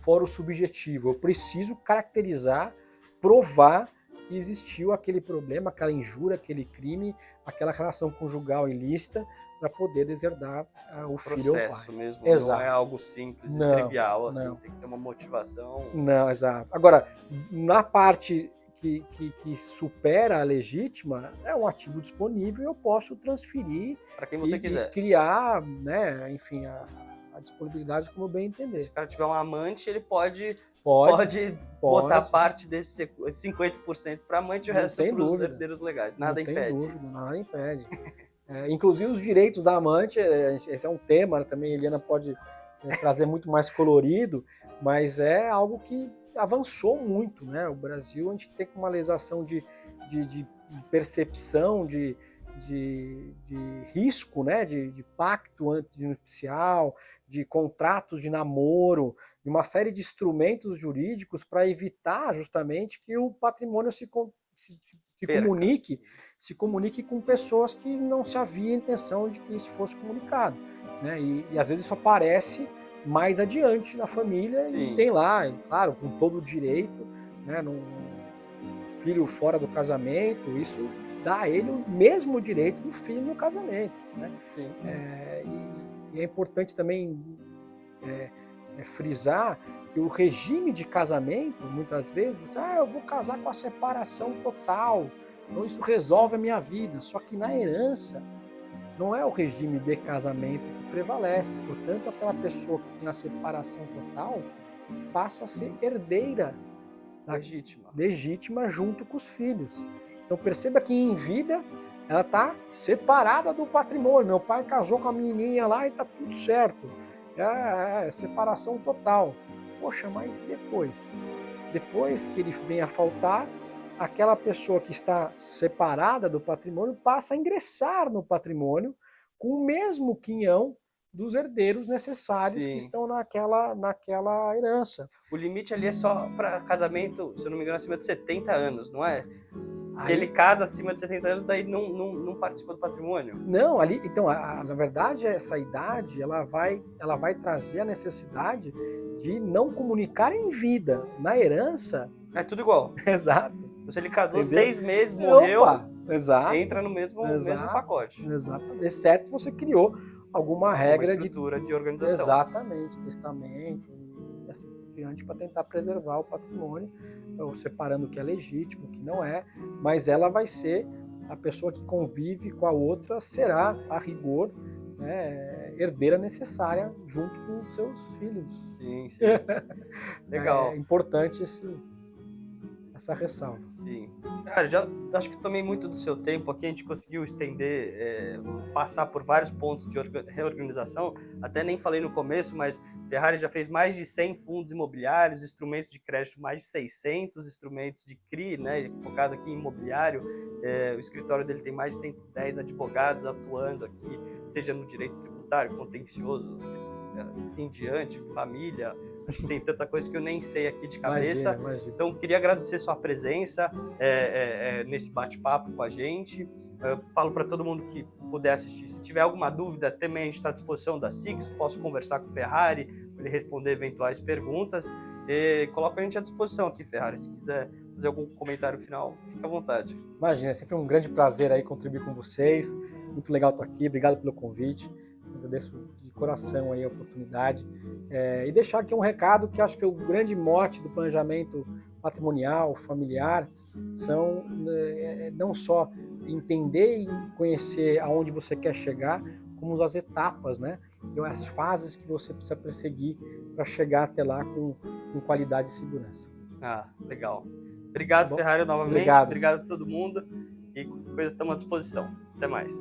foro subjetivo. Eu preciso caracterizar, provar que existiu aquele problema, aquela injúria, aquele crime, aquela relação conjugal ilícita para poder deserdar o filho ou o pai. Mesmo, exato. Não é algo simples e trivial, assim, tem que ter uma motivação. Não, exato. Agora, na parte que supera a legítima, é um ativo disponível e eu posso transferir para quem você quiser. E criar, né, enfim, a disponibilidade como bem entender. Se o cara tiver um amante, ele pode botar parte desse 50% para amante e o resto para os herdeiros legais. Nada impede. Nada impede. Inclusive os direitos da amante, esse é um tema, também a Eliana pode trazer muito mais colorido, mas é algo que avançou muito, né? O Brasil, a gente tem uma legislação de percepção, de risco, né? De pacto antinupcial, de contratos de namoro, de uma série de instrumentos jurídicos para evitar justamente que o patrimônio se comunique com pessoas que não se havia intenção de que isso fosse comunicado. Né? E às vezes isso aparece mais adiante na família. Sim. E tem lá, claro, com todo o direito, né, no filho fora do casamento, isso dá a ele o mesmo direito do filho no casamento. Né? E é importante também frisar que o regime de casamento, muitas vezes, você eu vou casar com a separação total, então isso resolve a minha vida. Só que na herança, não é o regime de casamento que prevalece. Portanto, aquela pessoa que tem a separação total passa a ser herdeira legítima junto com os filhos. Então perceba que em vida ela está separada do patrimônio. Meu pai casou com a menininha lá e está tudo certo. É separação total. Poxa, mas depois que ele vem a faltar, aquela pessoa que está separada do patrimônio passa a ingressar no patrimônio com o mesmo quinhão dos herdeiros necessários. Sim. Que estão naquela herança. O limite ali é só para casamento, se eu não me engano, acima de 70 anos, não é? Se ele casa acima de 70 anos, daí não participa do patrimônio? Não, ali, então, na verdade, essa idade ela vai trazer a necessidade de não comunicar em vida. Na herança... É tudo igual. Exato. Se ele casou 6 meses, morreu, exato, entra no mesmo pacote. Exatamente. Exceto você criou alguma regra estrutura de organização. Exatamente, testamento e assim por diante, para tentar preservar o patrimônio, separando o que é legítimo, o que não é, mas ela vai ser a pessoa que convive com a outra, será, a rigor, né, herdeira necessária junto com os seus filhos. Sim. Legal. É importante essa ressalva. Sim. Cara, já acho que tomei muito do seu tempo aqui, a gente conseguiu estender, passar por vários pontos de reorganização, até nem falei no começo, mas Ferrari já fez mais de 100 fundos imobiliários, instrumentos de crédito mais de 600, instrumentos de CRI, né, focado aqui em imobiliário. O escritório dele tem mais de 110 advogados atuando aqui, seja no direito tributário, contencioso, assim em diante, família. Acho que tem tanta coisa que eu nem sei aqui de cabeça. Imagina. Então, queria agradecer sua presença nesse bate-papo com a gente. Eu falo para todo mundo que puder assistir. Se tiver alguma dúvida, também a gente está à disposição da SIX. Posso conversar com o Ferrari, para ele responder eventuais perguntas. E coloco a gente à disposição aqui, Ferrari. Se quiser fazer algum comentário final, fica à vontade. Imagina, é sempre um grande prazer aí contribuir com vocês. Muito legal estar aqui. Obrigado pelo convite. Agradeço de coração aí a oportunidade. E deixar aqui um recado que acho que é o grande mote do planejamento patrimonial, familiar, são não só entender e conhecer aonde você quer chegar, como as etapas, né? Então, as fases que você precisa perseguir para chegar até lá com qualidade e segurança. Legal. Obrigado, Ferrari, novamente. Obrigado a todo mundo. E qualquer coisa, estamos à disposição. Até mais.